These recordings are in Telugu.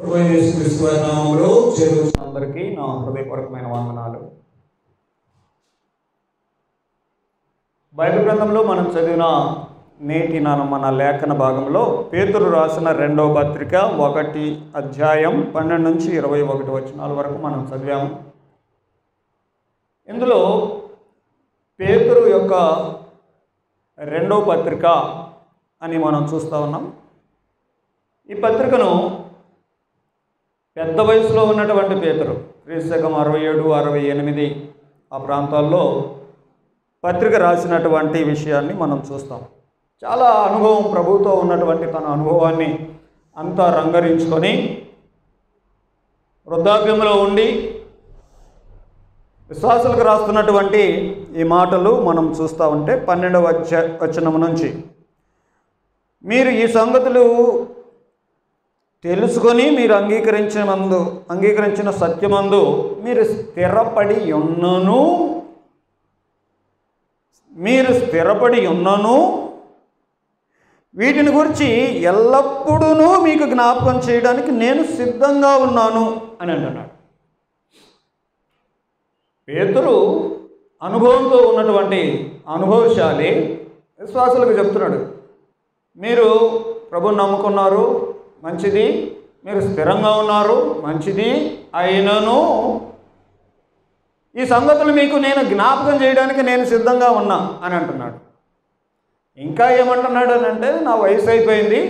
ప్రభువైన యేసుక్రీస్తు వారి నామములో చేరువచ్చిన అందరికీ నా హృదయపూర్వకమైన వందనాలు. బైబిల్ గ్రంథంలో మనం చదివిన నేటి మన లేఖన భాగంలో పేతురు రాసిన 2వ పత్రిక 1 అధ్యాయం 12 నుంచి 21 వచనాల వరకు మనం చదివాము. ఇందులో పేతురు యొక్క 2వ పత్రిక అని మనం చూస్తూ ఉన్నాం. ఈ పత్రికను పెద్ద వయసులో ఉన్నటువంటి పేతురు క్రీస్తుశకం 67, 68 ఆ ప్రాంతాల్లో పత్రిక రాసినటువంటి విషయాన్ని మనం చూస్తాం. చాలా అనుభవం, ప్రభువుతో ఉన్నటువంటి తన అనుభవాన్ని అంతా రంగరించుకొని వృద్ధాప్యంలో ఉండి విశ్వాసులకు రాస్తున్నటువంటి ఈ మాటలు మనం చూస్తూ ఉంటే 12వ వచనం నుంచి, మీరు ఈ సంగతులు తెలుసుకొని మీరు అంగీకరించిన సత్యమందు మీరు స్థిరపడి ఉన్నను వీటిని గురించి ఎల్లప్పుడూ మీకు జ్ఞాపకం చేయడానికి నేను సిద్ధంగా ఉన్నాను అని అంటున్నాడు. పేతురు అనుభవంతో ఉన్నటువంటి అనుభవశాలి విశ్వాసులకు చెప్తున్నాడు, మీరు ప్రభువుని నమ్ముకున్నారు, మంచిది, మీరు స్థిరంగా ఉన్నారు, మంచిది, అయినను ఈ సంగతులు మీకు నేను జ్ఞాపకం చేయడానికి నేను సిద్ధంగా ఉన్నా అని అంటున్నాడు. ఇంకా ఏమంటున్నాడు అని అంటే, నా వయసు అయిపోయింది,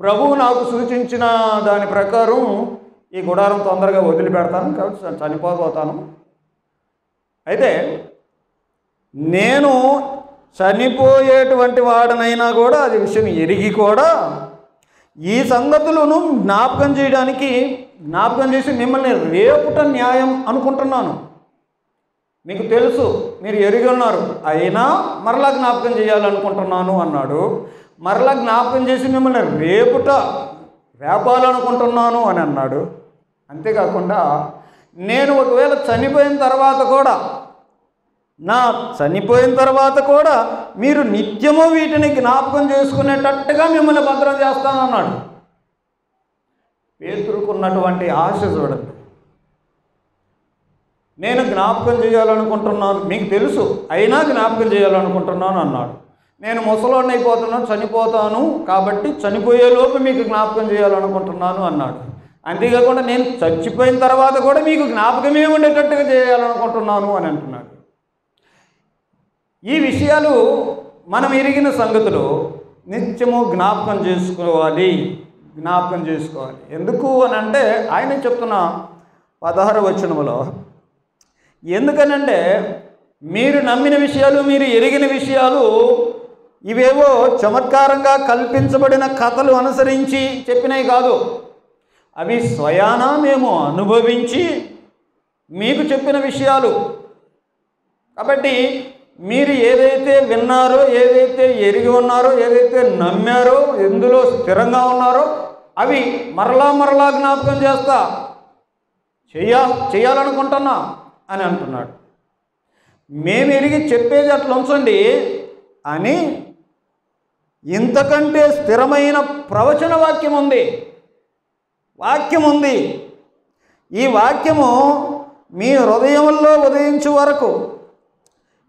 ప్రభువు నాకు సూచించిన దాని ప్రకారం ఈ గుడారం తొందరగా వదిలిపెడతాను, కాబట్టి చనిపోతాను. అయితే నేను చనిపోయేటువంటి వాడనైనా కూడా అది విషయం ఎరిగి కూడా ఈ సంగతులను జ్ఞాపకం చేసి మిమ్మల్ని రేపుట న్యాయం అనుకుంటున్నాను. మీకు తెలుసు, మీరు ఎరిగి ఉన్నారు, అయినా మరలా జ్ఞాపకం చేయాలనుకుంటున్నాను అన్నాడు. మరలా జ్ఞాపకం చేసి మిమ్మల్ని రేపాలనుకుంటున్నాను అని అన్నాడు. అంతేకాకుండా నేను ఒకవేళ చనిపోయిన తర్వాత కూడా మీరు నిత్యము వీటిని జ్ఞాపకం చేసుకునేటట్టుగా మిమ్మల్ని భద్రం చేస్తానన్నాడు. పేతురుకున్నటువంటి ఆశ చూడండి. నేను జ్ఞాపకం చేయాలనుకుంటున్నాను, మీకు తెలుసు, అయినా జ్ఞాపకం చేయాలనుకుంటున్నాను అన్నాడు. నేను ముసలోడిని అయిపోతున్నాను, చనిపోతాను, కాబట్టి చనిపోయేలోపు మీకు జ్ఞాపకం చేయాలనుకుంటున్నాను అన్నాడు. అంతేకాకుండా నేను చచ్చిపోయిన తర్వాత కూడా మీకు జ్ఞాపకమే ఉండేటట్టుగా చేయాలనుకుంటున్నాను అని అంటున్నాడు. ఈ విషయాలు మనం ఎరిగిన సంగతులు నిత్యము జ్ఞాపకం చేసుకోవాలి. ఎందుకు అని అంటే ఆయన చెప్తున్న 16వ వచనములో, ఎందుకనంటే మీరు నమ్మిన విషయాలు, మీరు ఎరిగిన విషయాలు ఇవేవో చమత్కారంగా కల్పించబడిన కథలు అనుసరించి చెప్పినవి కాదు, అవి స్వయానా మేము అనుభవించి మీకు చెప్పిన విషయాలు. కాబట్టి మీరు ఏదైతే విన్నారో, ఏదైతే ఎరిగి ఉన్నారో, ఏదైతే నమ్మారో, ఎందులో స్థిరంగా ఉన్నారో అవి మరలా జ్ఞాపకం చేయాలనుకుంటున్నా అని అంటున్నాడు. మేము ఎరిగి చెప్పేది అట్లా ఉంచండి అని ఇంతకంటే స్థిరమైన ప్రవచన వాక్యం ఉంది. ఈ వాక్యము మీ హృదయంలో ఉదయించే వరకు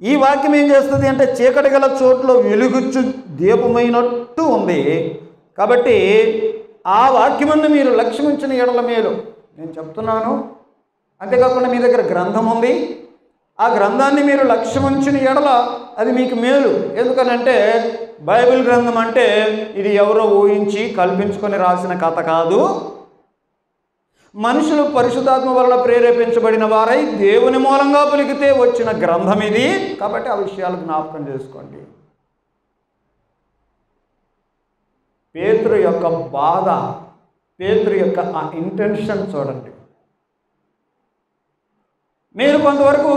ఈ వాక్యం ఏం చేస్తుంది అంటే చీకటి గల చోట్ల వెలుగుచ్చు దీపమైనట్టు ఉంది. కాబట్టి ఆ వాక్యమును మీరు లక్ష్యమించిన ఎడల మేలు. నేను చెప్తున్నాను. అంతేకాకుండా మీ దగ్గర గ్రంథం ఉంది, ఆ గ్రంథాన్ని మీరు లక్ష్యమించిన ఎడల అది మీకు మేలు. ఎందుకనంటే బైబిల్ గ్రంథం అంటే ఇది ఎవరో ఊహించి కల్పించుకొని రాసిన కథ కాదు, మనుషులు పరిశుద్ధాత్మ వలన ప్రేరేపించబడిన వారై దేవుని మూలంగా పలికితే వచ్చిన గ్రంథం ఇది. కాబట్టి ఆ విషయాలు జ్ఞాపకం చేసుకోండి. పేతురు యొక్క బాధ, పేతురు యొక్క ఆ ఇంటెన్షన్ చూడండి. మీరు కొంతవరకు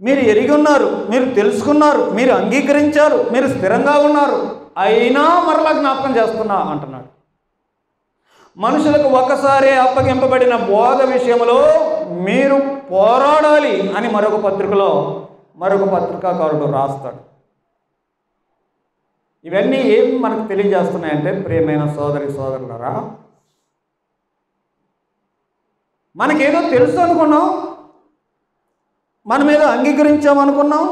మీరు ఎరిగి ఉన్నారు, మీరు తెలుసుకున్నారు, మీరు అంగీకరించారు, మీరు స్థిరంగా ఉన్నారు, అయినా మరలా జ్ఞాపకం చేస్తున్నా అంటున్నాడు. మనుషులకు ఒకసారి అప్పగింపబడిన బోధ విషయంలో మీరు పోరాడాలి అని మరొక పత్రికాకారుడు రాస్తాడు. ఇవన్నీ ఏం మనకు తెలియజేస్తున్నాయంటే, ప్రియమైన సోదరులారా, మనకేదో తెలుసు అనుకున్నాం, మన మీద అంగీకరించామనుకున్నాం,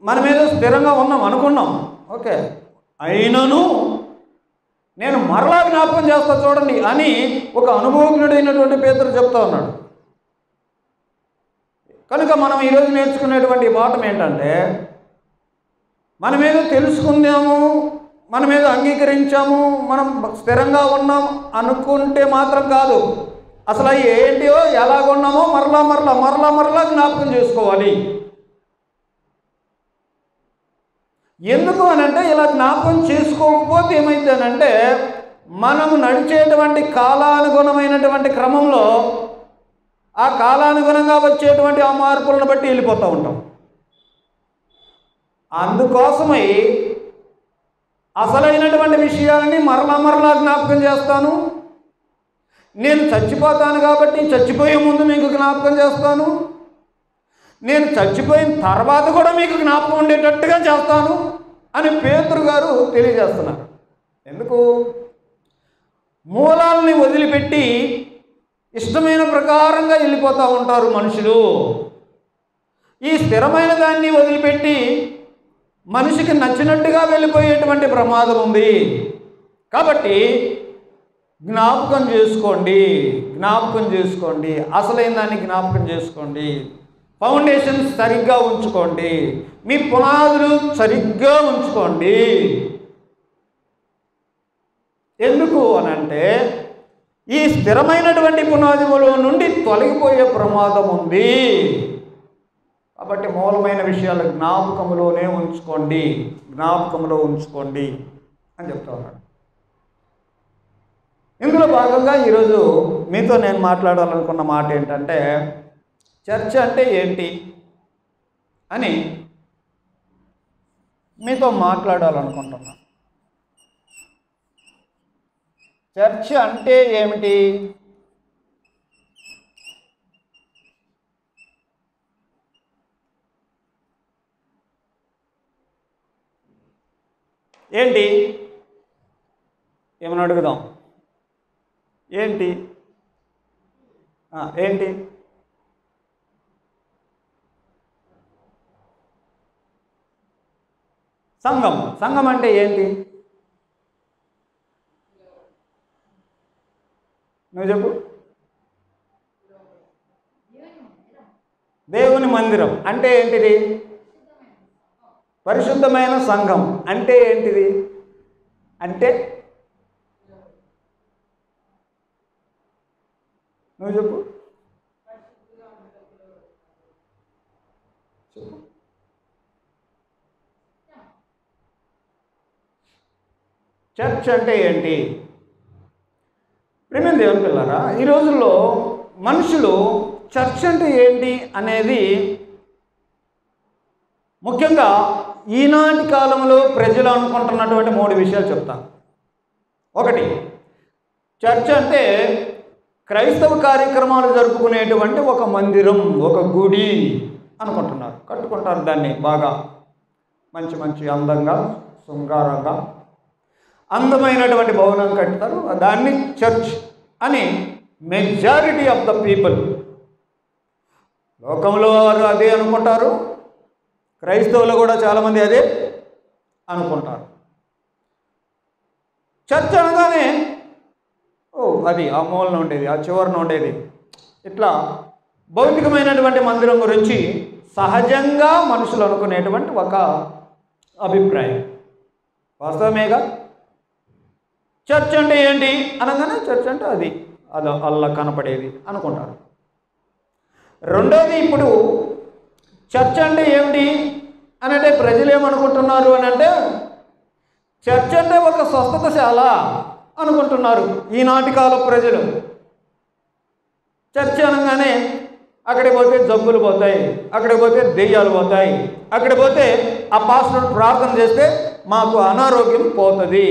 మన మీద స్థిరంగా ఉన్నాం అనుకున్నాం. ఓకే, అయినను నేను మరలా జ్ఞాపకం చేస్తా చూడండి అని ఒక అనుభవజ్ఞుడైనటువంటి పేతురు చెప్తా ఉన్నాడు. కనుక మనం ఈరోజు నేర్చుకునేటువంటి పాఠం ఏంటంటే, మన మీద తెలుసుకుందాము, మన మీద అంగీకరించాము, మనం స్థిరంగా ఉన్నాం అనుకుంటే మాత్రం కాదు, అసలు అవి ఏంటియో ఎలాగున్నామో మరలా మరలా మరలా మరలా జ్ఞాపకం చేసుకోవాలి. ఎందుకు అనంటే, ఇలా జ్ఞాపకం చేసుకోకపోతే ఏమైంది అనంటే, మనము నడిచేటువంటి కాలానుగుణమైనటువంటి క్రమంలో ఆ కాలానుగుణంగా వచ్చేటువంటి ఆ మార్పులను బట్టి వెళ్ళిపోతూ ఉంటాం. అందుకోసమై అసలైనటువంటి విషయాలని మరలా మరలా జ్ఞాపకం చేస్తాను. నేను చచ్చిపోతాను కాబట్టి చచ్చిపోయే ముందు మీకు జ్ఞాపకం చేస్తాను, నేను చచ్చిపోయిన తర్వాత కూడా మీకు జ్ఞాపకం ఉండేటట్టుగా చేస్తాను అని పేతురు గారు తెలియజేస్తున్నారు. ఎందుకు? మూలాలని వదిలిపెట్టి ఇష్టమైన ప్రకారంగా వెళ్ళిపోతూ ఉంటారు మనుషులు. ఈ స్థిరమైన దాన్ని వదిలిపెట్టి మనిషికి నచ్చినట్టుగా వెళ్ళిపోయేటువంటి ప్రమాదం ఉంది. కాబట్టి జ్ఞాపకం చేసుకోండి, జ్ఞాపకం చేసుకోండి, అసలైన దాన్ని జ్ఞాపకం చేసుకోండి. ఫౌండేషన్ సరిగ్గా ఉంచుకోండి, మీ పునాదులు సరిగ్గా ఉంచుకోండి. ఎందుకు అనంటే, ఈ స్థిరమైనటువంటి పునాదుల నుండి తొలగిపోయే ప్రమాదం ఉంది. కాబట్టి మూలమైన విషయాలు జ్ఞాపకంలోనే ఉంచుకోండి, జ్ఞాపకంలో ఉంచుకోండి అని చెప్తా ఉన్నాడు. ఇందులో భాగంగా ఈరోజు మీతో నేను మాట్లాడాలనుకున్న మాట ఏంటంటే, చర్చ అంటే ఏంటి అని మీతో మాట్లాడాలనుకుంటున్నాను. చర్చ అంటే ఏమిటి? ఏంటి ఏమని అడుగుదాం. ఏంటి ఏంటి సంఘం. సంఘం అంటే ఏంటి? నువ్వు చెప్పు. దేవుని మందిరం అంటే ఏంటిది? పరిశుద్ధమైన సంఘం అంటే ఏంటిది? అంటే నువ్వు చెప్పు. చర్చ్ అంటే ఏంటి? ప్రియమైన దేవుని పిల్లారా, ఈ రోజుల్లో మనుషులు చర్చ్ అంటే ఏంటి అనేది ముఖ్యంగా ఈనాటి కాలంలో ప్రజలు అనుకుంటున్నటువంటి 3 విషయాలు చెప్తాను. ఒకటి, చర్చ్ అంటే క్రైస్తవ కార్యక్రమాలు జరుపుకునేటువంటి ఒక మందిరం, ఒక గుడి అనుకుంటున్నారు. కట్టుకుంటారు దాన్ని బాగా మంచి మంచి అందంగా, శృంగారంగా అందమైనటువంటి భవనం కట్టుతారు, దాన్ని చర్చ్ అని మెజారిటీ ఆఫ్ ద పీపుల్ లోకంలో వారు అదే అనుకుంటారు. క్రైస్తవులు కూడా చాలామంది అదే అనుకుంటారు. చర్చ్ అనగానే అది ఆ మూలన ఉండేది, ఆ చివరన ఉండేది, ఇట్లా భౌతికమైనటువంటి మందిరం గురించి సహజంగా మనుషులు అనుకునేటువంటి ఒక అభిప్రాయం. వాస్తవమేగా? చర్చ్ అంటే ఏంటి అనగానే చర్చ్ అంటే అది అల్లా కనపడేది అనుకుంటారు. రెండోది, ఇప్పుడు చర్చ్ అంటే ఏమిటి అని అంటే ప్రజలు ఏమనుకుంటున్నారు అని అంటే, చర్చ్ అంటే ఒక స్వస్థతశాల అనుకుంటున్నారు ఈనాటి కాల ప్రజలు. చర్చ్ అనగానే అక్కడికి పోతే జబ్బులు పోతాయి, అక్కడికి పోతే దెయ్యాలు పోతాయి, అక్కడికి పోతే ఆ పాస్టర్ ప్రార్థన చేస్తే మాకు అనారోగ్యం పోతుంది,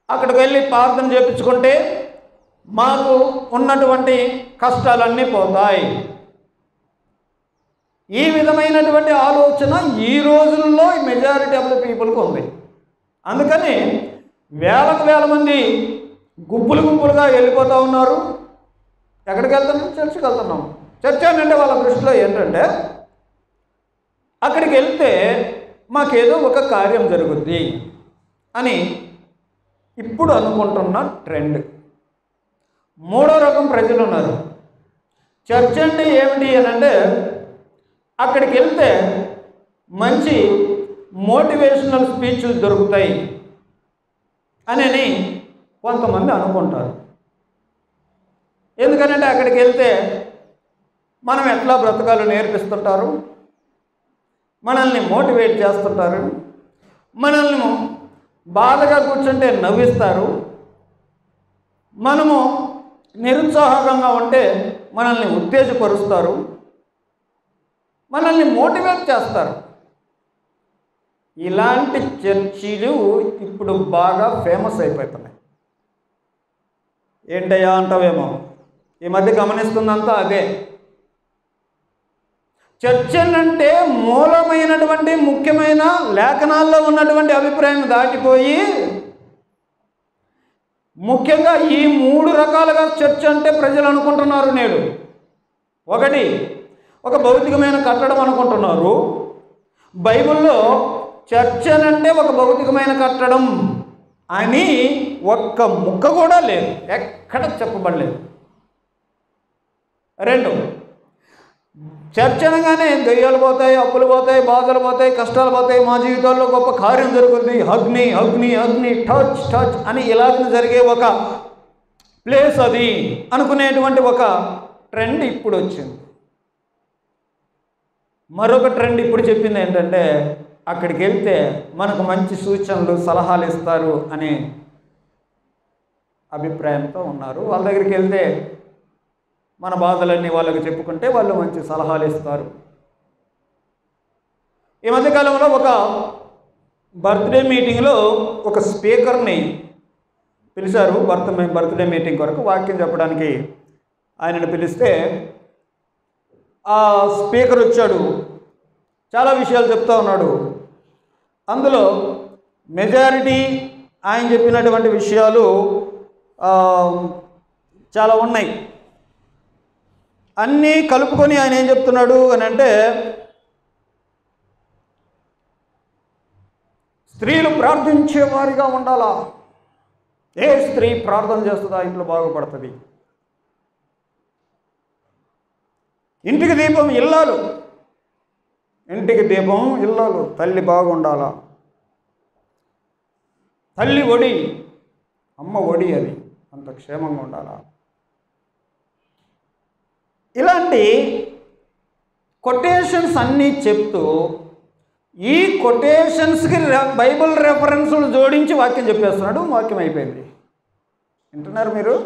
అక్కడికి వెళ్ళి ప్రార్థన చేయించుకుంటే మాకు ఉన్నటువంటి కష్టాలన్నీ పోతాయి. ఈ విధమైనటువంటి ఆలోచన ఈ రోజుల్లో మెజారిటీ ఆఫ్ ద పీపుల్కి ఉంది. అందుకని వేలకు వేల మంది గుంపులుగా వెళ్ళిపోతూ ఉన్నారు. ఎక్కడికి వెళ్తున్నాం? చర్చికి వెళ్తున్నాం. చర్చ్ అంటే వాళ్ళ దృష్టిలో ఏంటంటే అక్కడికి వెళ్తే మాకేదో ఒక కార్యం జరుగుద్ది అని ఇప్పుడు అనుకుంటున్న ట్రెండ్. మూడో రకం ప్రజలు ఉన్నారు. చర్చ్ అంటే ఏమిటి అని అంటే అక్కడికి వెళ్తే మంచి మోటివేషనల్ స్పీచ్లు దొరుకుతాయి అని కొంతమంది అనుకుంటారు. ఎందుకంటే అక్కడికి వెళ్తే మనం ఎట్లా బ్రతకాలో నేర్పిస్తుంటారు, మనల్ని మోటివేట్ చేస్తుంటారు, మనల్ని బాధగా కూర్చుంటే నవ్విస్తారు, మనము నిరుత్సాహంగా ఉంటే మనల్ని ఉత్తేజపరుస్తారు, మనల్ని మోటివేట్ చేస్తారు. ఇలాంటి చర్చీలు ఇప్పుడు బాగా ఫేమస్ అయిపోతున్నాయి. ఏంటయ్యా అంటావేమో, ఈ మధ్య గమనిస్తుందంతా అదే. చర్చ్ అంటే మూలమైనటువంటి ముఖ్యమైన లేఖనాల్లో ఉన్నటువంటి అభిప్రాయం దాటిపోయి ముఖ్యంగా ఈ 3 రకాలుగా చర్చ్ అంటే ప్రజలు అనుకుంటున్నారు నేడు. ఒకటి, ఒక భౌతికమైన కట్టడం అనుకుంటున్నారు. బైబిల్లో చర్చ్ అంటే ఒక భౌతికమైన కట్టడం అని ఒక్క ముక్క కూడా లేదు, ఎక్కడ చెప్పబడలేదు. 2, చర్చ్ అనగానే దయ్యాలు పోతాయి, అప్పులు పోతాయి, బాధలు పోతాయి, కష్టాలు పోతాయి, మా జీవితాల్లో గొప్ప కార్యం జరుగుతుంది, అగ్ని అగ్ని అగ్ని టచ్ టచ్ అని ఇలాగ జరిగే ఒక ప్లేస్ అది అనుకునేటువంటి ఒక ట్రెండ్ ఇప్పుడు వచ్చింది. మరొక ట్రెండ్ ఇప్పుడు చెప్పింది ఏంటంటే అక్కడికి వెళ్తే మనకు మంచి సూచనలు సలహాలు ఇస్తారు అనే అభిప్రాయంతో ఉన్నారు. వాళ్ళ దగ్గరికి వెళ్తే మన బాధలన్నీ వాళ్ళకి చెప్పుకుంటే వాళ్ళు మంచి సలహాలు ఇస్తారు. ఈ మధ్యకాలంలో ఒక బర్త్డే మీటింగ్లో ఒక స్పీకర్ని పిలిచారు. బర్త్డే మీటింగ్ కొరకు వాక్యం చెప్పడానికి ఆయనను పిలిస్తే ఆ స్పీకర్ వచ్చాడు, చాలా విషయాలు చెప్తా ఉన్నాడు. అందులో మెజారిటీ ఆయన చెప్పినటువంటి విషయాలు చాలా ఉన్నాయి. అన్నీ కలుపుకొని ఆయన ఏం చెప్తున్నాడు అని అంటే స్త్రీలు ప్రార్థించేవారిగా ఉండాలా. ఏ స్త్రీ ప్రార్థన చేస్తుందా ఇంట్లో బాగుపడుతుంది. ఇంటికి దీపం ఇల్లాలు, ఇంటికి దీపం ఇల్లాలు, తల్లి బాగుండాలా. తల్లి ఒడి, అమ్మ ఒడి, అది అంత క్షేమంగా ఉండాలా. ఇలాంటి కొటేషన్స్ అన్నీ చెప్తూ ఈ కొటేషన్స్కి బైబిల్ రెఫరెన్సులు జోడించి వాక్యం చెప్పేస్తున్నాడు. వాక్యం అయిపోయింది. వింటున్నారు మీరు?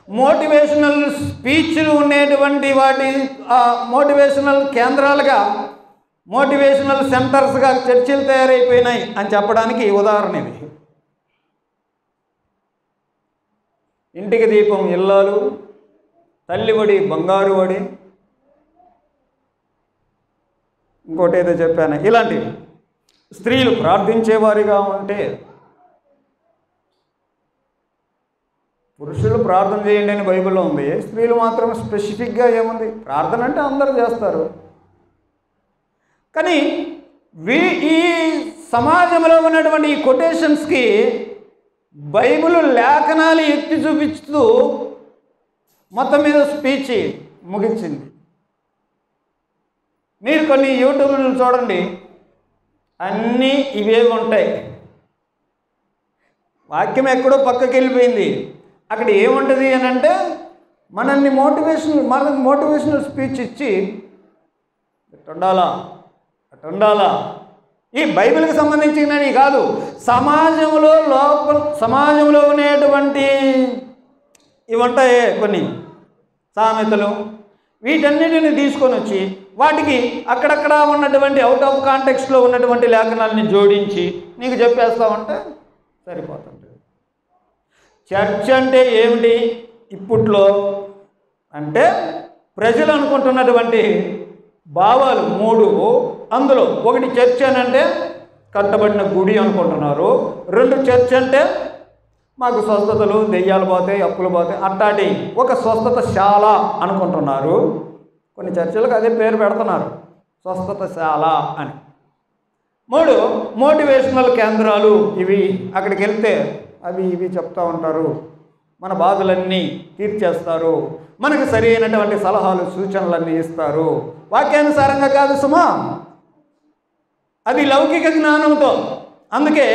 మోటివేషనల్ స్పీచ్లు ఉండేటువంటి వాటి మోటివేషనల్ కేంద్రాలుగా, మోటివేషనల్ సెంటర్స్గా చర్చిలు తయారైపోయినాయి అని చెప్పడానికి ఉదాహరణ ఇది. ఇంటికి దీపం ఇల్లాలు, తల్లి ఒడి బంగారు ఒడి, ఇంకోటి ఏదో చెప్పాను. ఇలాంటివి. స్త్రీలు ప్రార్థించేవారిగా ఉంటే, పురుషులు ప్రార్థన చేయండి అని బైబిల్లో ఉంది, స్త్రీలు మాత్రం స్పెసిఫిక్గా ఏముంది? ప్రార్థన అంటే అందరూ చేస్తారు. కానీ ఈ సమాజంలో ఉన్నటువంటి ఈ కొటేషన్స్కి బైబిల్ లేఖనాలు ఎత్తి చూపిస్తూ మొత్తం మీద స్పీచ్ ముగించింది. మీరు కొన్ని యూట్యూబ్లు చూడండి, అన్నీ ఇవే ఉంటాయి. వాక్యం ఎక్కడో పక్కకి వెళ్ళిపోయింది. అక్కడ ఏముంటుంది అని అంటే మనల్ని మోటివేషనల్ స్పీచ్ ఇచ్చి అటు ఉండాలా. ఈ బైబిల్కి సంబంధించినవి కాదు, సమాజంలో ఉండేటువంటి ఇవి ఉంటాయే కొన్ని సామెతలు, వీటన్నిటిని తీసుకొని వచ్చి వాటికి అక్కడక్కడ ఉన్నటువంటి అవుట్ ఆఫ్ కాంటెక్స్ట్లో ఉన్నటువంటి లేఖనాలని జోడించి నీకు చెప్పేస్తామంటే సరిపోతుంది. చర్చ్ అంటే ఏమిటి ఇప్పట్లో అంటే ప్రజలు అనుకుంటున్నటువంటి భావాలు 3. అందులో ఒకటి చర్చ్ అని అంటే కట్టబడిన గుడి అనుకుంటున్నారు. 2 చర్చ్ అంటే మాకు స్వస్థతలు, దెయ్యాలు పోతాయి, అప్పులు పోతాయి అట్టాటి ఒక స్వస్థతశాల అనుకుంటున్నారు. కొన్ని చర్చలకు అదే పేరు పెడుతున్నారు, స్వస్థతశాల అని. 3 మోటివేషనల్ కేంద్రాలు. ఇవి అక్కడికి వెళ్తే అవి ఇవి చెప్తూ ఉంటారు, మన బాధలన్నీ తీర్చేస్తారు, మనకు సరి అయినటువంటి సలహాలు సూచనలన్నీ ఇస్తారు. వాక్యానుసారంగా కాదు సుమా, అది లౌకిక జ్ఞానంతో. అందుకే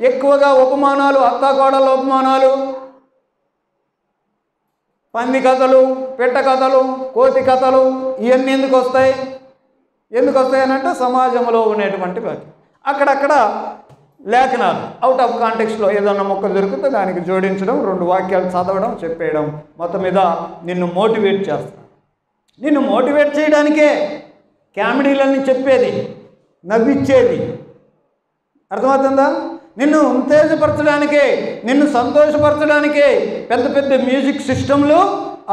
ఎక్కువగా ఉపమానాలు, అత్తాకోడళ్ళ ఉపమానాలు, పంది కథలు, పిట్ట కథలు, కోతి కథలు ఇవన్నీ ఎందుకు వస్తాయి? ఎందుకు వస్తాయనంటే సమాజంలో ఉండేటువంటి వాటి అక్కడక్కడ లేఖనాలు అవుట్ ఆఫ్ కాంటెక్స్ట్లో ఏదన్నా మొక్క దొరికితే దానికి జోడించడం, 2 వాక్యాలు చదవడం, చెప్పేయడం, మొత్తం మీద నిన్ను మోటివేట్ చేస్తాను. నిన్ను మోటివేట్ చేయడానికే కామెడీలన్నీ చెప్పేది, నవ్విచ్చేది. అర్థమవుతుందా? నిన్ను ఉత్తేజపరచడానికే, నిన్ను సంతోషపరచడానికే పెద్ద పెద్ద మ్యూజిక్ సిస్టంలు,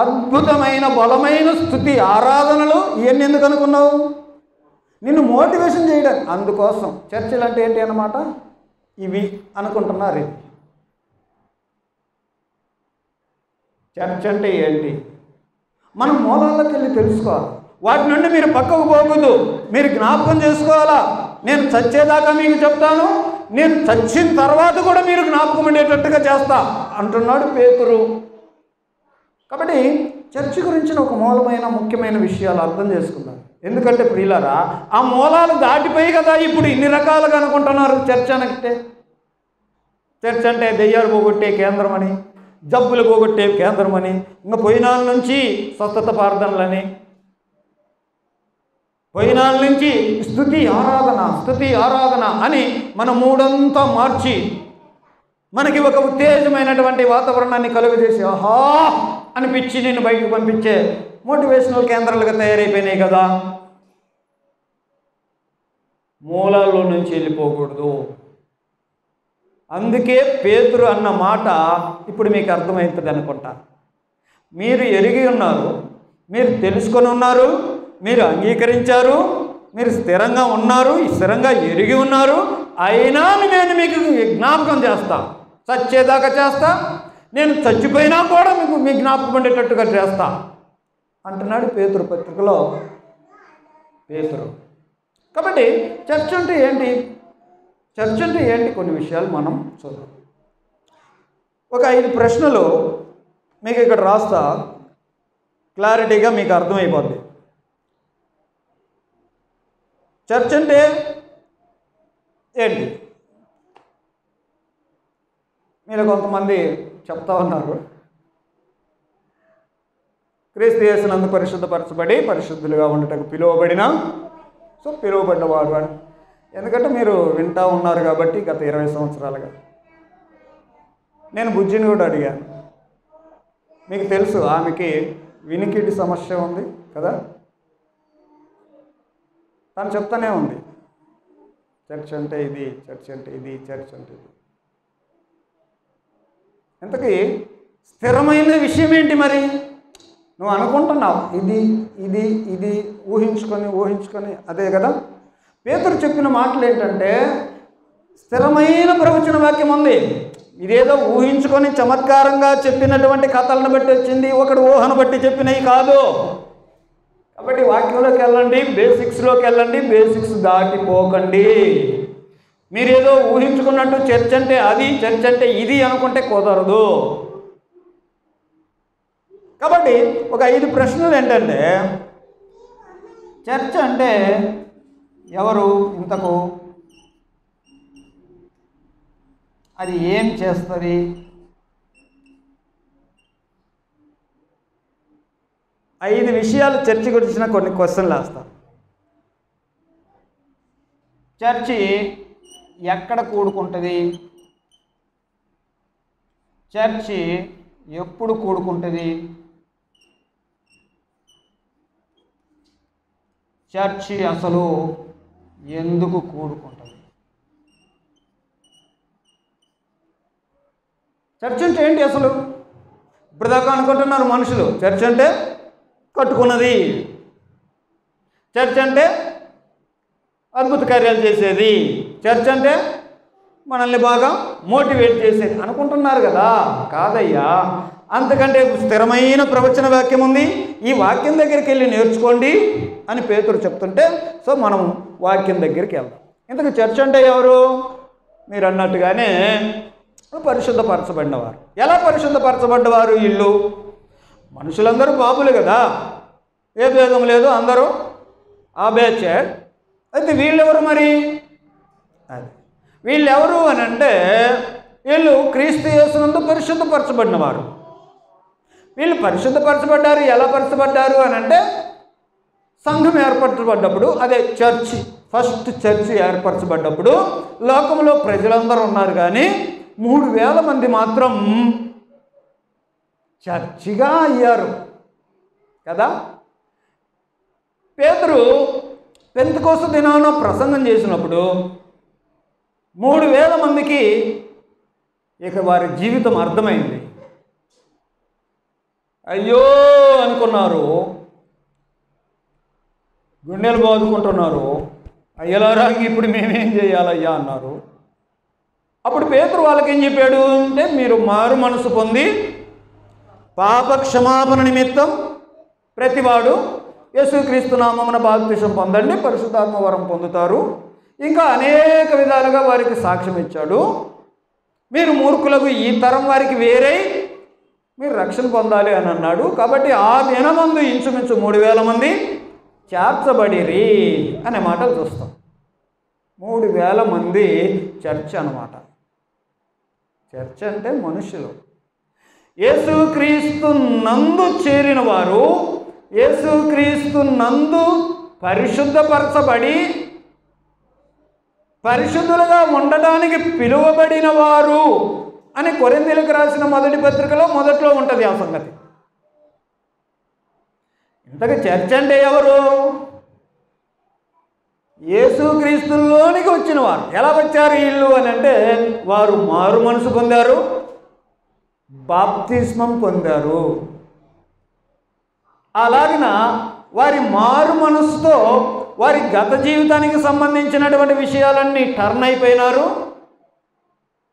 అద్భుతమైన బలమైన స్తుతి ఆరాధనలు ఇవన్నీ ఎందుకు అనుకున్నావు? నిన్ను మోటివేషన్ చేయడానికి. అందుకోసం చర్చలు అంటే ఏంటి అన్నమాట, ఇవి అనుకుంటున్నారు. ఇది చర్చ్ అంటే ఏంటి? మనం మూలాల్లోకి వెళ్ళి తెలుసుకోవాలి. వాటి నుండి మీరు పక్కకు పోకూడదు, మీరు జ్ఞాపకం చేసుకోవాలా. నేను చచ్చేదాకా మీకు చెప్తాను, నేను చచ్చిన తర్వాత కూడా మీరు జ్ఞాపకం ఉండేటట్టుగా చేస్తా అంటున్నాడు పేతురు. కాబట్టి చర్చ్ గురించిన ఒక మూలమైన ముఖ్యమైన విషయాలు అర్థం చేసుకుందాం. ఎందుకంటే ప్రియులారా, ఆ మూలాలు దాటిపోయి కదా ఇప్పుడు ఇన్ని రకాలుగా అనుకుంటున్నారు చర్చ్ అంటే. చర్చ్ అంటే దెయ్యాలు పోగొట్టే కేంద్రం అని, జబ్బులు పోగొట్టే కేంద్రం అని, ఇంకా పోయినాల నుంచి స్వస్థత ప్రార్థనలని, పోయినాల నుంచి స్తుతి ఆరాధన అని మన మూడంతా మార్చి మనకి ఒక ఉత్తేజమైనటువంటి వాతావరణాన్ని కలుగజేసి ఆహా అనిపించి నేను బయటకు పంపించే మోటివేషనల్ కేంద్రాలుగా తయారైపోయినాయి కదా. మూలాల్లో నుంచి వెళ్ళిపోకూడదు. అందుకే పేతురు అన్న మాట ఇప్పుడు మీకు అర్థమవుతుంది అనుకుంటా. మీరు ఎరిగి ఉన్నారు, మీరు తెలుసుకొని ఉన్నారు, మీరు అంగీకరించారు, మీరు స్థిరంగా ఉన్నారు, స్థిరంగా ఎరిగి ఉన్నారు. అయినా నేను మీకు జ్ఞాపకం చేస్తా, చచ్చేదాకా చేస్తా, నేను చచ్చిపోయినా కూడా మీకు మీ జ్ఞాపకం ఉండేటట్టుగా చేస్తా అంటున్నాడు పేతురు పత్రికలో పేతురు. కాబట్టి చర్చ్ అంటే ఏంటి? చర్చ్ అంటే ఏంటి? కొన్ని విషయాలు మనం చూద్దాం. ఒక 5 ప్రశ్నలు మీకు ఇక్కడ రాస్తా, క్లారిటీగా మీకు అర్థమైపోద్ది. చర్చ్ అంటే ఏంటి? మీరు కొంతమంది చెప్తా ఉన్నారు, క్రీస్తు యేసునందు పరిశుద్ధపరచబడి పరిశుద్ధులుగా ఉండటకు పిలువబడిన, పిలువబడ్డవాడు అని. ఎందుకంటే మీరు వింటూ ఉన్నారు కాబట్టి గత 20 సంవత్సరాలుగా నేను బుజ్జిని కూడా అడిగాను. మీకు తెలుసు ఆమెకి వినికిడి సమస్య ఉంది కదా, తను చెప్తానే ఉంది చర్చ్ అంటే ఇది, చర్చ్ అంటే ఇది, చర్చ్ అంటే ఇది. ఇంతకీ స్థిరమైన విషయం ఏంటి మరి? నువ్వు అనుకుంటున్నావు ఇది ఇది ఇది ఊహించుకొని అదే కదా. పేతురు చెప్పిన మాటలు ఏంటంటే స్థిరమైన ప్రవచన వాక్యం ఉంది. ఇదేదో ఊహించుకొని చమత్కారంగా చెప్పినటువంటి కథలను బట్టి వచ్చింది, ఒకడు ఊహను బట్టి చెప్పినవి కాదు. కాబట్టి వాక్యంలోకి వెళ్ళండి, బేసిక్స్లోకి వెళ్ళండి, బేసిక్స్ దాటిపోకండి. మీరేదో ఊహించుకున్నట్టు చర్చ్ అంటే అది, చర్చ్ అంటే ఇది అనుకుంటే కుదరదు. కాబట్టి ఒక 5 ప్రశ్నలు ఏంటంటే, చర్చ్ అంటే ఎవరు, ఇంతకు అది ఏం చేస్తుంది, ఐదు విషయాలు చర్చ్ గురించిన కొన్ని క్వశ్చన్లు వేస్తాం. చర్చి ఎక్కడ కూడుకుంటుంది, చర్చి ఎప్పుడు కూడుకుంటుంది, చర్చి అసలు ఎందుకు కూడుకుంటుంది? చర్చ్ అంటే ఏంటి అసలు? ఇప్పటిదాకా అనుకుంటున్నారు మనుషులు చర్చ్ అంటే కట్టుకున్నది, చర్చ్ అంటే అద్భుత కార్యాలు చేసేది, చర్చ్ అంటే మనల్ని బాగా మోటివేట్ చేసేది అనుకుంటున్నారు కదా. కాదయ్యా, అంతకంటే స్థిరమైన ప్రవచన వాక్యం ఉంది, ఈ వాక్యం దగ్గరికి వెళ్ళి నేర్చుకోండి అని పేతురు చెప్తుంటే, సో మనం వాక్యం దగ్గరికి వెళ్దాం. ఇంతకు చర్చ్ అంటే ఎవరు? మీరు అన్నట్టుగానే పరిశుద్ధపరచబడినవారు. ఎలా పరిశుద్ధపరచబడ్డవారు? వీళ్ళు మనుషులందరూ పాపులు కదా, ఏ భేదం లేదు, అందరూ ఆ బ్యాచే. అయితే వీళ్ళెవరు మరి? అది వీళ్ళెవరు అని అంటే, వీళ్ళు క్రీస్తు యేసునందు పరిశుద్ధపరచబడినవారు. వీళ్ళు పరిశుద్ధపరచబడ్డారు. ఎలా పరచబడ్డారు అని అంటే, సంఘం ఏర్పరచబడ్డప్పుడు, అదే చర్చి, ఫస్ట్ చర్చి ఏర్పరచబడ్డప్పుడు లోకంలో ప్రజలందరూ ఉన్నారు, కానీ 3000 మంది మాత్రం చర్చిగా అయ్యారు కదా. పేతురు పెంతెకోస్తు దినాన ప్రసంగం చేసినప్పుడు 3000 మందికి ఇక వారి జీవితం అర్థమైంది. అయ్యో అనుకున్నారు, గుండెలు బాదుకుంటున్నారు. అయ్యలారా ఇప్పుడు మేమేం చేయాలయ్యా అన్నారు. అప్పుడు పేతురు వాళ్ళకి ఏం చెప్పాడు అంటే, మీరు మారు మనసు పొంది పాప క్షమాపణ నిమిత్తం ప్రతివాడు యేసుక్రీస్తు నామమున బాప్తిసం పొందండి, పరిశుద్ధాత్మ వరం పొందుతారు. ఇంకా అనేక విధాలుగా వారికి సాక్ష్యం ఇచ్చాడు. మీరు మూర్ఖులకు, ఈ తరం వారికి వేరే మీరు రక్షణ పొందాలి అని అన్నాడు. కాబట్టి ఆ దినమందు ఇంచుమించు 3000 మంది చేర్చబడిరి అనే మాటలు చూస్తాం. 3000 మంది చర్చ్ అన్నమాట. చర్చ్ అంటే మనుషులు. యేసుక్రీస్తు నందు చేరిన వారు, యేసుక్రీస్తు నందు పరిశుద్ధపరచబడి పరిశుద్ధులుగా ఉండడానికి పిలువబడిన వారు అని కొరింథీయులకు రాసిన మొదటి పత్రికలో మొదట్లో ఉంటుంది ఆ సంగతి. ఇంతగా చర్చ్ అంటే ఎవరు? యేసుక్రీస్తులోనికి వచ్చిన వారు. ఎలా వచ్చారు వీళ్ళు అని అంటే, వారు మారు మనసు పొందారు, బాప్తిస్మం పొందారు. అలాగిన వారి మారు మనసుతో వారి గత జీవితానికి సంబంధించినటువంటి విషయాలన్నీ టర్న్ అయిపోయినారు.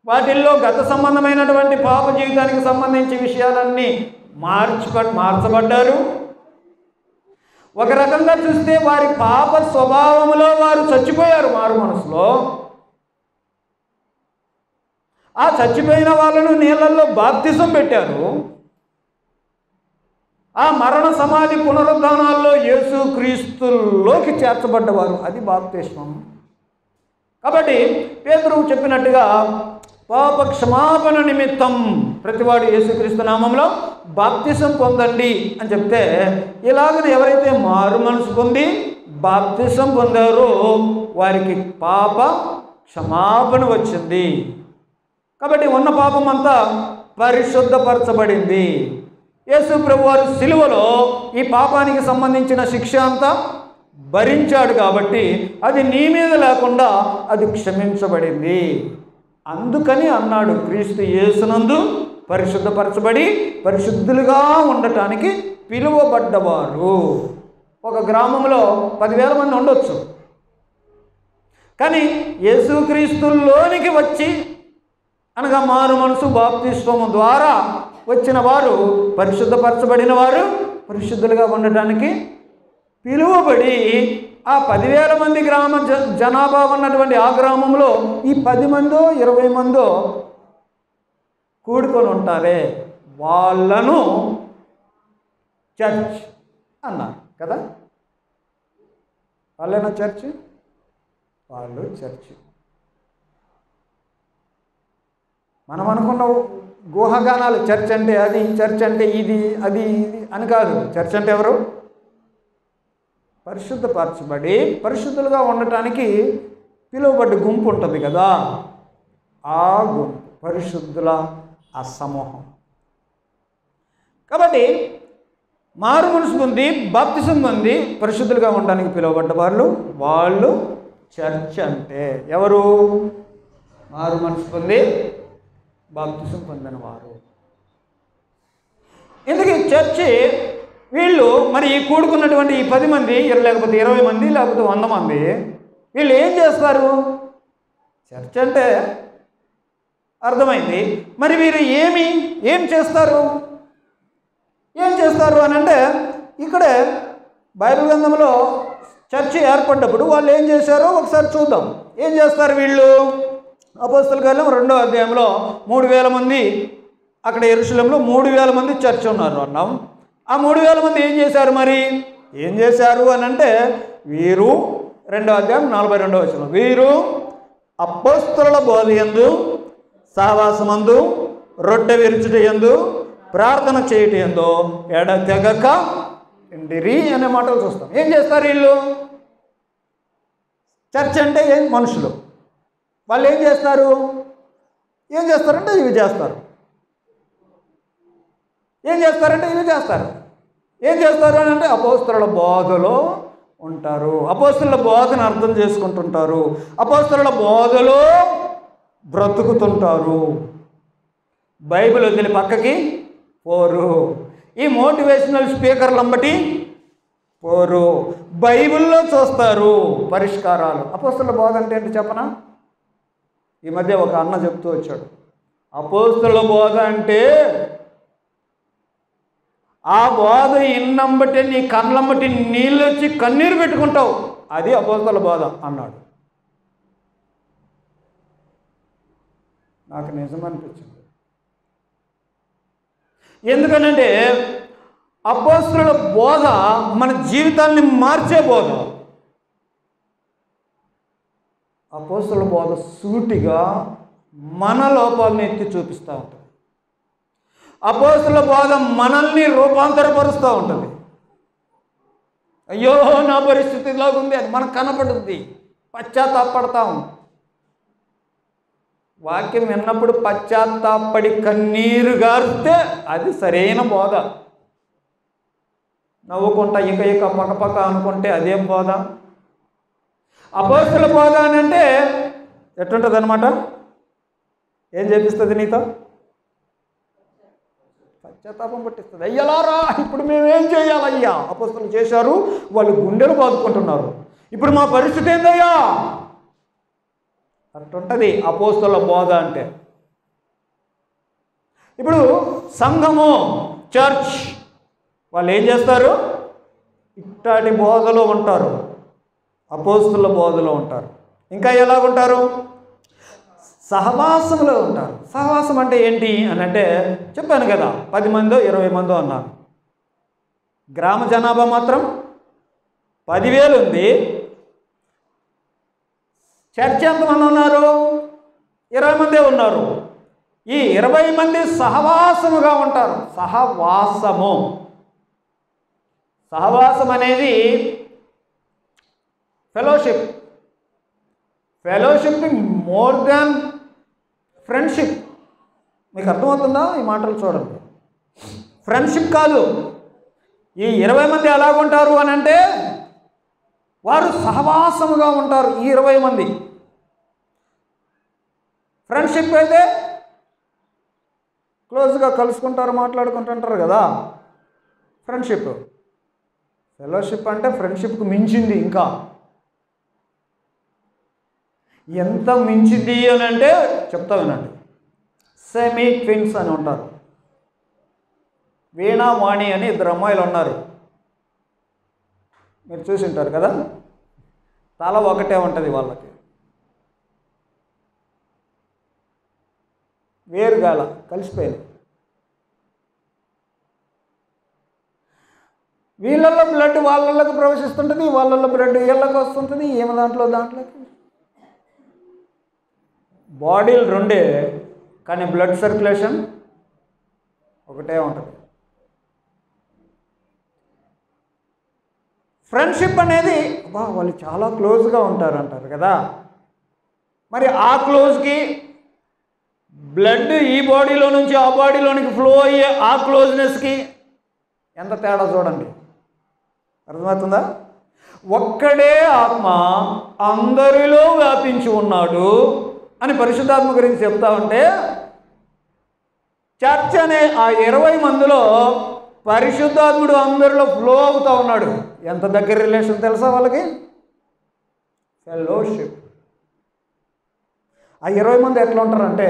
వాటిల్లో గత సంబంధమైనటువంటి పాప జీవితానికి సంబంధించి విషయాలన్నీ మార్చబడ్డారు. ఒక రకంగా చూస్తే వారి పాప స్వభావంలో వారు చచ్చిపోయారు మారు మనసులో. ఆ చచ్చిపోయిన వాళ్ళను నీళ్ళల్లో బాప్తిసం పెట్టారు. ఆ మరణ సమాధి పునరుద్ధానాల్లో యేసుక్రీస్తులోకి చేర్చబడ్డవారు. అది బాప్తిస్మం. కాబట్టి పేతురు చెప్పినట్టుగా పాప క్షమాపణ నిమిత్తం ప్రతివాడు యేసుక్రీస్తు నామంలో బాప్తిసం పొందండి అని చెప్తే, ఇలాగ ఎవరైతే మారు మనసు పొంది బాప్తిసం పొందారో వారికి పాప క్షమాపణ వచ్చింది. కాబట్టి ఉన్న పాపం అంతా పరిశుద్ధపరచబడింది. యేసు ప్రభువారు సిలువలో ఈ పాపానికి సంబంధించిన శిక్ష అంతా భరించాడు కాబట్టి అది నీ మీద లేకుండా అది క్షమించబడింది. అందుకని అన్నాడు, క్రీస్తు యేసునందు పరిశుద్ధపరచబడి పరిశుద్ధులుగా ఉండటానికి పిలువబడ్డవారు. ఒక గ్రామంలో 10,000 మంది ఉండొచ్చు, కానీ యేసుక్రీస్తులోనికి వచ్చి అనగా మారు మనసు బాప్తిస్మము ద్వారా వచ్చిన వారు, పరిశుద్ధపరచబడిన వారు, పరిశుద్ధులుగా ఉండటానికి పిలువబడి ఆ 10,000 మంది గ్రామ జనాభా ఉన్నటువంటి ఆ గ్రామంలో ఈ 10 మందో 20 మందో కూడుకొని ఉంటారే, వాళ్ళను చర్చ్ అన్నారు కదా. వాళ్ళేనా చర్చ్? వాళ్ళు చర్చ్. మనం అనుకున్న గుహగానాలు చర్చ్ అంటే అది, చర్చ్ అంటే ఇది, అది ఇది అని కాదు. చర్చ్ అంటే ఎవరు? పరిశుద్ధపరచబడి పరిశుద్ధులుగా ఉండటానికి పిలువబడ్డ గుంపు ఉంటుంది కదా, ఆ గుంపు పరిశుద్ధుల ఆ సమూహం. కాబట్టి మారు మనసు పొంది బాప్తిసం పొంది పరిశుద్ధులుగా ఉండడానికి పిలువబడ్డ వాళ్ళు చర్చ్ అంటే ఎవరు? మారు మనసు పొంది బాప్తిసం పొందిన వారు. ఎందుకు చర్చి వీళ్ళు మరి ఈ కూడుకున్నటువంటి ఈ 10 మంది లేకపోతే 20 మంది లేకపోతే 100 మంది వీళ్ళు ఏం చేస్తారు? చర్చ్ అంటే అర్థమైంది. మరి వీరు ఏం చేస్తారు అని అంటే ఇక్కడే బైబిల్ గ్రంథంలో చర్చి ఏర్పడ్డప్పుడు వాళ్ళు ఏం చేశారో ఒకసారి చూద్దాం. ఏం చేస్తారు వీళ్ళు? అపోస్తలుల కార్యం 2వ అధ్యాయంలో 3000 మంది అక్కడ యెరూషలేములో 3000 మంది చర్చ్ ఉన్నారు అన్నాం. ఆ 3000 మంది ఏం చేశారు? మరి ఏం చేశారు అని అంటే వీరు 2వ అధ్యాయం 42వ వచనం, వీరు అపోస్తలుల బోధ యందు, సహవాసమందు, రొట్టె విరుచుట యందు, ప్రార్థన చేయట యందు ఎడతెగక ఉండిరి అనే మాటలు చూస్తాం. ఏం చేస్తారు వీళ్ళు? చర్చ్ అంటే మనుషులు. వాళ్ళు ఏం చేస్తారంటే ఇవి చేస్తారు. ఏం చేస్తారు అని అంటే అపోస్తలుల బోధలో ఉంటారు. అపోస్తలుల బోధను అర్థం చేసుకుంటుంటారు. అపోస్తలుల బోధలో బ్రతుకుతుంటారు. బైబిల్ వదిలి పక్కకి పోరు. ఈ మోటివేషనల్ స్పీకర్లు అంబటి పోరు. బైబిల్లో చూస్తారు పరిష్కారాలు. అపోస్తలుల బోధ అంటే ఏంటి చెప్పనా? ఈ మధ్య ఒక అన్న చెప్తూ వచ్చాడు, అపోస్తలుల బోధ అంటే ఆ బోధ ఇన్నంబటి నీ కళ్ళంబటి నీళ్ళు వచ్చి కన్నీరు పెట్టుకుంటావు, అది అపోస్తలుల బోధ అన్నాడు. నాకు నిజమనిపించింది. ఎందుకనంటే అపోస్తలుల బోధ మన జీవితాన్ని మార్చే బోధ. అపోస్తలుల బోధ సూటిగా మన లోపాలను ఎత్తి చూపిస్తూ ఉంటుంది. అపోస్తలుల బోధ మనల్ని రూపాంతరపరుస్తూ ఉంటుంది. అయ్యో నా పరిస్థితి ఇలాగుంది అని మనకు కనపడుద్ది, పశ్చాత్తాపడతాం. వాక్యం విన్నప్పుడు పశ్చాత్తాపడి కన్నీరు గారితే అది సరైన బోధ. నవ్వుకుంటా ఇక పక్క అనుకుంటే అదేం బోధ? అపోస్తలుల బోధ అని అంటే ఎట్లుంటుంది అనమాట? ఏం చేపిస్తుంది నీతో? పశ్చాత్తాపం పట్టిస్తుంది. అయ్యలారా ఇప్పుడు మేమేం చేయాలయ్యా? అపోస్తలులు చేశారు, వాళ్ళు గుండెలు బాదుకుంటున్నారు, ఇప్పుడు మా పరిస్థితి ఏందయ్యా? అట్లుంటుంది అపోస్తలుల బోధ అంటే. ఇప్పుడు సంఘము, చర్చ్ వాళ్ళు ఏం చేస్తారు? ఇట్లాంటి బోధలో ఉంటారు, అపోస్తలుల బోధలో ఉంటారు. ఇంకా ఎలాగుంటారు? సహవాసంలో ఉంటారు. సహవాసం అంటే ఏంటి అని అంటే చెప్పాను కదా, 10 మందో 20 మందో అన్నాను. గ్రామ జనాభా మాత్రం 10,000 ఉంది. చర్చ్ ఎంతమంది ఉన్నారు? 20 మందే ఉన్నారు. ఈ 20 మంది సహవాసముగా ఉంటారు. సహవాసం అనేది ఫెలోషిప్ మోర్ దాన్ ఫ్రెండ్షిప్. మీకు అర్థమవుతుందా? ఈ మాటలు చూడండి. ఫ్రెండ్షిప్ కాదు. ఈ 20 మంది ఎలాగుంటారు అని అంటే వారు సహవాసముగా ఉంటారు. ఈ 20 మంది ఫ్రెండ్షిప్ అయితే క్లోజ్గా కలుసుకుంటారు, మాట్లాడుకుంటుంటారు కదా ఫ్రెండ్షిప్. ఫెలోషిప్ అంటే ఫ్రెండ్షిప్కి మించింది. ఇంకా ఎంత మించింది అని అంటే చెప్తా వినండి. సెమీ ట్విన్స్ అని ఉంటారు. వీణా వాణి అని 2 అమ్మాయిలు ఉన్నారు. మీరు చూసి ఉంటారు కదా, తల ఒకటే ఉంటుంది వాళ్ళకి, వేరుగాల కలిసిపోయింది. వీళ్ళల్లో బ్లడ్ వాళ్ళకి ప్రవేశిస్తుంటుంది, వాళ్ళల్లో బ్లడ్ వీళ్ళకి వస్తుంటుంది. ఏమి దాంట్లోకి బాడీలు 2 కానీ బ్లడ్ సర్క్యులేషన్ ఒకటే ఉంటుంది. ఫ్రెండ్షిప్ అనేది వాళ్ళు చాలా క్లోజ్గా ఉంటారు అంటారు కదా. మరి ఆ క్లోజ్కి బ్లడ్ ఈ బాడీలో నుంచి ఆ బాడీలోనికి ఫ్లో అయ్యే ఆ క్లోజ్నెస్కి ఎంత తేడా చూడండి. అర్థమవుతుందా? ఒక్కడే ఆత్మ అందరిలో వ్యాపించి ఉన్నాడు అని పరిశుద్ధాత్మ గురించి చెప్తా ఉంటే, చర్చ్ అనే ఆ 20 మందిలో పరిశుద్ధాత్ముడు అందరిలో ఫ్లో అవుతూ ఉన్నాడు. ఎంత దగ్గర రిలేషన్ తెలుసా వాళ్ళకి? ఫెలోషిప్. ఆ 20 మంది ఎట్లా ఉంటారంటే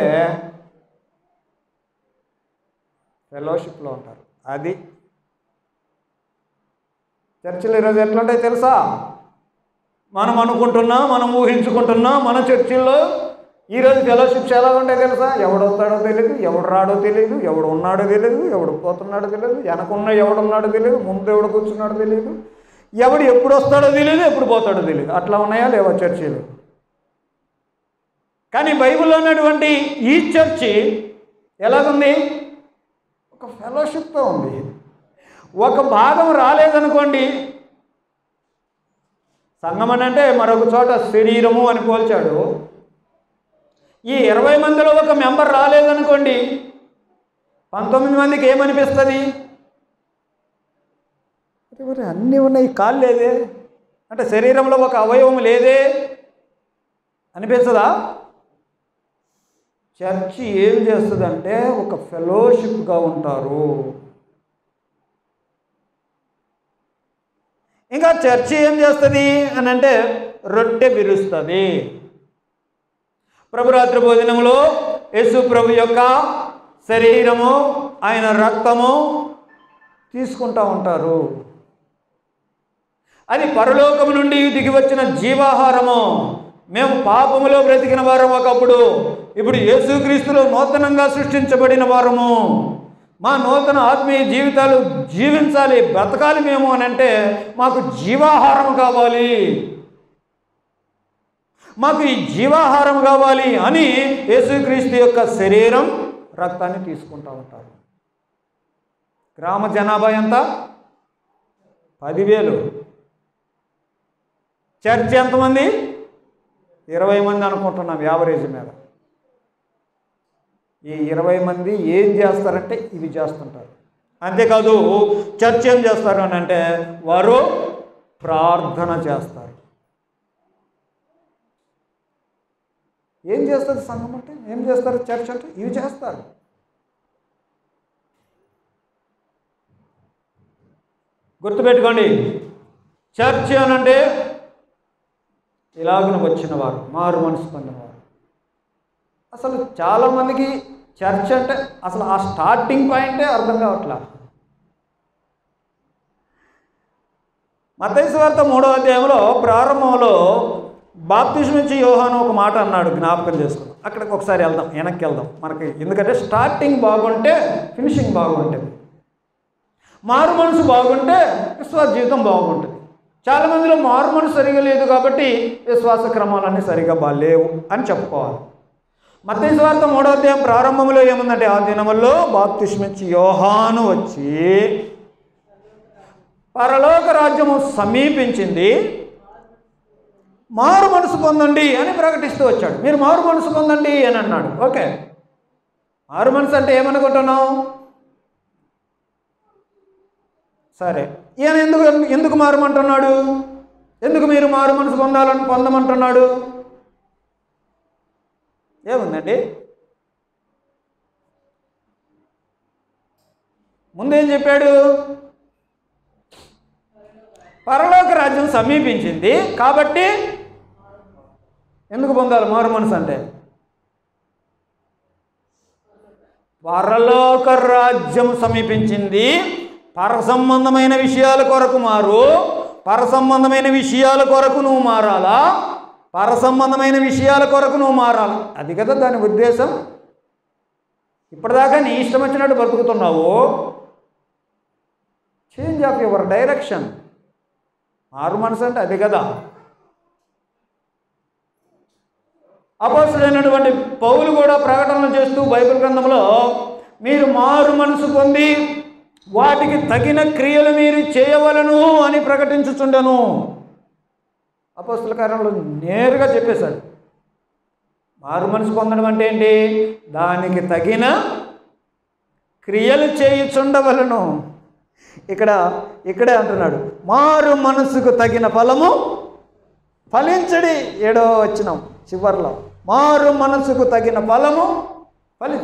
ఫెలోషిప్లో ఉంటారు. అది చర్చిలు ఈరోజు ఎట్లుంటాయి తెలుసా? మనం అనుకుంటున్నా, మనం ఊహించుకుంటున్నా మన చర్చిల్లో ఈరోజు ఫెలోషిప్స్ ఎలా ఉంటాయి తెలుసా? ఎవడు వస్తాడో తెలియదు, ఎవడు రాడో తెలియదు, ఎవడు ఉన్నాడో తెలియదు, ఎవడు పోతున్నాడో తెలియదు, వెనకున్న ఎవడున్నాడో తెలియదు, ముందు ఎవడు కూర్చున్నాడో తెలియదు, ఎవడు ఎప్పుడు వస్తాడో తెలియదు, ఎప్పుడు పోతాడో తెలియదు. అట్లా ఉన్నాయా లేవా చర్చిలు? కానీ బైబిల్లో ఉన్నటువంటి ఈ చర్చి ఎలాగుంది? ఒక ఫెలోషిప్తో ఉంది. ఒక భాగం రాలేదనుకోండి, సంఘం అని అంటే మరొక చోట శరీరము అని పోల్చాడు. ఈ 20 మందిలో ఒక మెంబర్ రాలేదనుకోండి, 19 మందికి ఏమనిపిస్తుంది? మరి అన్నీ ఉన్నాయి, కాళ్ళు లేదే, అంటే శరీరంలో ఒక అవయవం లేదే అనిపించదా? చర్చి ఏం చేస్తుందంటే ఒక ఫెలోషిప్గా ఉంటారు. ఇంకా చర్చి ఏం చేస్తుంది అని అంటే రొట్టె విరుస్తుంది. ప్రభురాత్రి భోజనంలో యేసు ప్రభు యొక్క శరీరము, ఆయన రక్తము తీసుకుంటూ ఉంటారు. అది పరలోకము నుండి దిగి వచ్చిన జీవాహారము. మేము పాపములో బ్రతికిన వారం ఒకప్పుడు, ఇప్పుడు యేసుక్రీస్తులో నూతనంగా సృష్టించబడిన వారము. మా నూతన ఆత్మీయ జీవితాలు జీవించాలి, బ్రతకాలి మేము అని అంటే మాకు జీవాహారం కావాలి, మాకు ఈ జీవాహారం కావాలి అని యేసుక్రీస్తు యొక్క శరీరం, రక్తాన్ని తీసుకుంటూ ఉంటారు. గ్రామ జనాభా ఎంత? 10,000. చర్చ్ ఎంతమంది? 20 మంది అనుకుంటున్నాం యావరేజ్ మీద. ఈ 20 మంది ఏం చేస్తారంటే ఇవి చేస్తుంటారు. అంతేకాదు చర్చ్ ఏం చేస్తారు అని అంటే వారు ప్రార్థన చేస్తారు. ఏం చేస్తుంది సంఘం అంటే? ఏం చేస్తారు చర్చ్ అంటే? ఇవి చేస్తారు. గుర్తుపెట్టుకోండి, చర్చ్ అనంటే ఇలాగున వచ్చిన వారు, మారు మనసు పొందినవారు. అసలు చాలామందికి చర్చ్ అంటే అసలు ఆ స్టార్టింగ్ పాయింటే అర్థం కావట్లా. మత్తయి సువార్త 3వ అధ్యాయంలో ప్రారంభంలో బాప్తిస్మం ఇచ్చే యోహాను ఒక మాట అన్నాడు, జ్ఞాపకం చేసుకున్నాం. అక్కడికి ఒకసారి వెళ్దాం, వెనక్కి వెళ్దాం మనకి. ఎందుకంటే స్టార్టింగ్ బాగుంటే ఫినిషింగ్ బాగుంటుంది, మారు మనసు బాగుంటే విశ్వాస జీవితం బాగుంటుంది. చాలామందిలో మారు మనసు సరిగా లేదు కాబట్టి విశ్వాస క్రమాలన్నీ సరిగా బాలేవు అని చెప్పుకోవాలి. మత్తయి సువార్త 3వ అధ్యాయం ప్రారంభంలో ఏముందంటే, ఆ దినముల్లో బాప్తిస్మం ఇచ్చే యోహాను వచ్చి పరలోక రాజ్యము సమీపించింది, మారు మనసు పొందండి అని ప్రకటిస్తూ వచ్చాడు. మీరు మారు మనసు పొందండి అని అన్నాడు. ఓకే, మారు మనసు అంటే ఏమనుకుంటున్నావు? సరే, ఈయన ఎందుకు మారమంటున్నాడు? ఎందుకు మీరు మారు మనసు పొందమంటున్నాడు? ఏముందండి? ముందేం చెప్పాడు? పరలోక రాజ్యం సమీపించింది కాబట్టి ఎందుకు పొందాలి మారు మనసు అంటే? పరలోక రాజ్యం సమీపించింది, పర సంబంధమైన విషయాల కొరకు మారు, పర సంబంధమైన విషయాల కొరకు నువ్వు మారాలా, పర సంబంధమైన విషయాల కొరకు నువ్వు మారాలి. అది కదా దాని ఉద్దేశం. ఇప్పటిదాకా నీ ఇష్టం వచ్చినట్టు బతుకుతున్నావు. Change of your direction. మారు మనసు అంటే అది కదా. అపోస్తలుడైనటువంటి పౌలు కూడా ప్రకటనలు చేస్తూ బైబిల్ గ్రంథంలో మీరు మారు మనసు పొంది వాటికి తగిన క్రియలు మీరు చేయవలను అని ప్రకటించుచుండెను. అపోస్తల కార్యంలో నేరుగా చెప్పేశాడు. మారు మనసు పొందడం అంటే ఏంటి? దానికి తగిన క్రియలు చేయుచుండవలను. ఇక్కడే అంటున్నాడు, మారు మనసుకు తగిన ఫలము ఫలించడి. 7వ వచనం చివర్లో, మారు మనసుకు తగిన ఫలము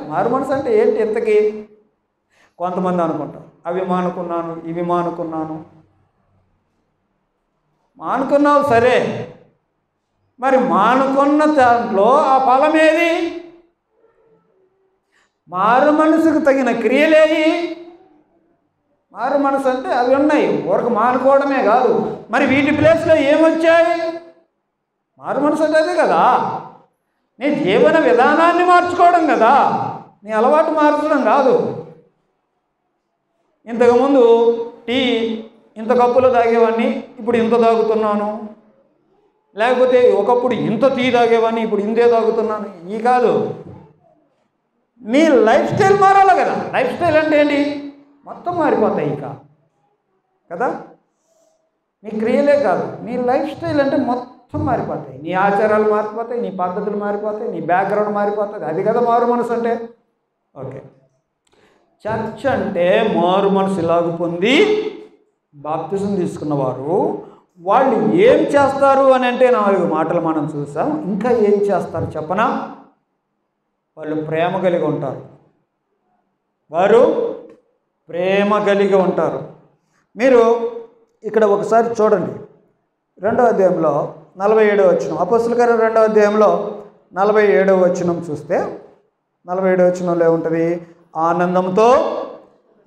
మారు మనసు అంటే ఏంటి? ఇంతకీ కొంతమంది అనుకుంటారు, అవి మానుకున్నాను, ఇవి మానుకున్నాను. మానుకున్నావు సరే, మరి మానుకున్న దాంట్లో ఆ ఫలం ఏది? మారు మనసుకు తగిన క్రియలేయి. మారు మనసు అంటే అవి ఉన్నాయి, ఊరకు మానుకోవడమే కాదు. మరి వీటి ప్లేస్లో ఏమొచ్చాయి? మారు మనసు అంటే అదే కదా, నీ జీవన విధానాన్ని మార్చుకోవడం కదా, నీ అలవాటు మార్చడం కాదు. ఇంతకుముందు టీ ఇంత కప్పులో తాగేవాడిని, ఇప్పుడు ఇంత తాగుతున్నాను. లేకపోతే ఒకప్పుడు ఇంత టీ తాగేవాడిని, ఇప్పుడు ఇంతే తాగుతున్నాను. ఈ కాదు, నీ లైఫ్ స్టైల్ మారాలి కదా. లైఫ్ స్టైల్ అంటే ఏంటి? మొత్తం మారిపోతాయి ఇక కదా. నీ క్రియలే కాదు, నీ లైఫ్ స్టైల్ అంటే మొత్తం మారిపోతాయి. నీ ఆచారాలు మారిపోతాయి, నీ పద్ధతులు మారిపోతాయి, నీ బ్యాక్గ్రౌండ్ మారిపోతుంది. అది కదా మారు మనసు అంటే. ఓకే, చర్చ్ అంటే మారు మనసు ఇలాగ పొంది బాప్తిజం తీసుకున్నవారు వాళ్ళు ఏం చేస్తారు అని అంటే 4 మాటలు మనం చూసాం. ఇంకా ఏం చేస్తారు చెప్పనా? వాళ్ళు ప్రేమ కలిగి ఉంటారు. వారు ప్రేమ కలిగి ఉంటారు. మీరు ఇక్కడ ఒకసారి చూడండి, 2వ అధ్యాయంలో 47వ వచనం, అపోస్తలుల కార్యం 2వ అధ్యాయంలో 47వ వచనం చూస్తే 47వ వచనంలో ఏముంటుంది? ఆనందంతో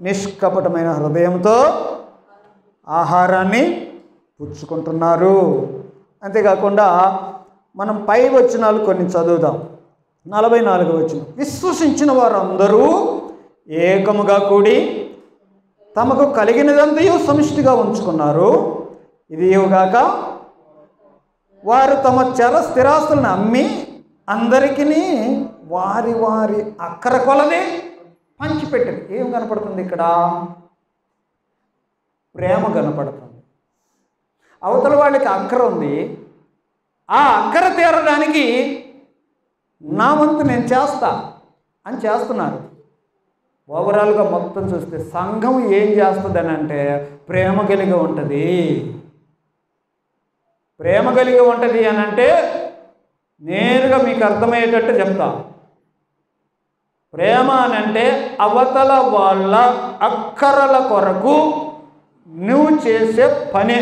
నిష్కపటమైన హృదయంతో ఆహారాన్ని పుచ్చుకుంటున్నారు. అంతేకాకుండా మనం పై వచనాలు కొన్ని చదువుదాం. 44వ వచనం, విశ్వసించిన వారందరూ ఏకముగా కూడి తమకు కలిగినదంతయు సమిష్టిగా ఉంచుకున్నారు. ఇదిగాక వారు తమ చర స్థిరాస్తులను అమ్మి అందరికీ వారి వారి అక్కర కొలది పంచిపెట్టారు. ఏం కనపడుతుంది ఇక్కడ? ప్రేమ కనపడుతుంది. అవతల వాళ్ళకి అక్కర ఉంది, ఆ అక్కర తీరడానికి నా వంతు నేను చేస్తా అని చేస్తున్నారు. ఓవరాల్గా మొత్తం చూస్తే సంఘం ఏం చేస్తుంది అని అంటే ప్రేమ కలిగి ఉంటుంది. ప్రేమ కలిగి ఉంటుంది అని అంటే నేరుగా మీకు అర్థమయ్యేటట్టు చెప్తా. ప్రేమ అని అంటే అవతల వాళ్ళ అక్కరల కొరకు నువ్వు చేసే పనే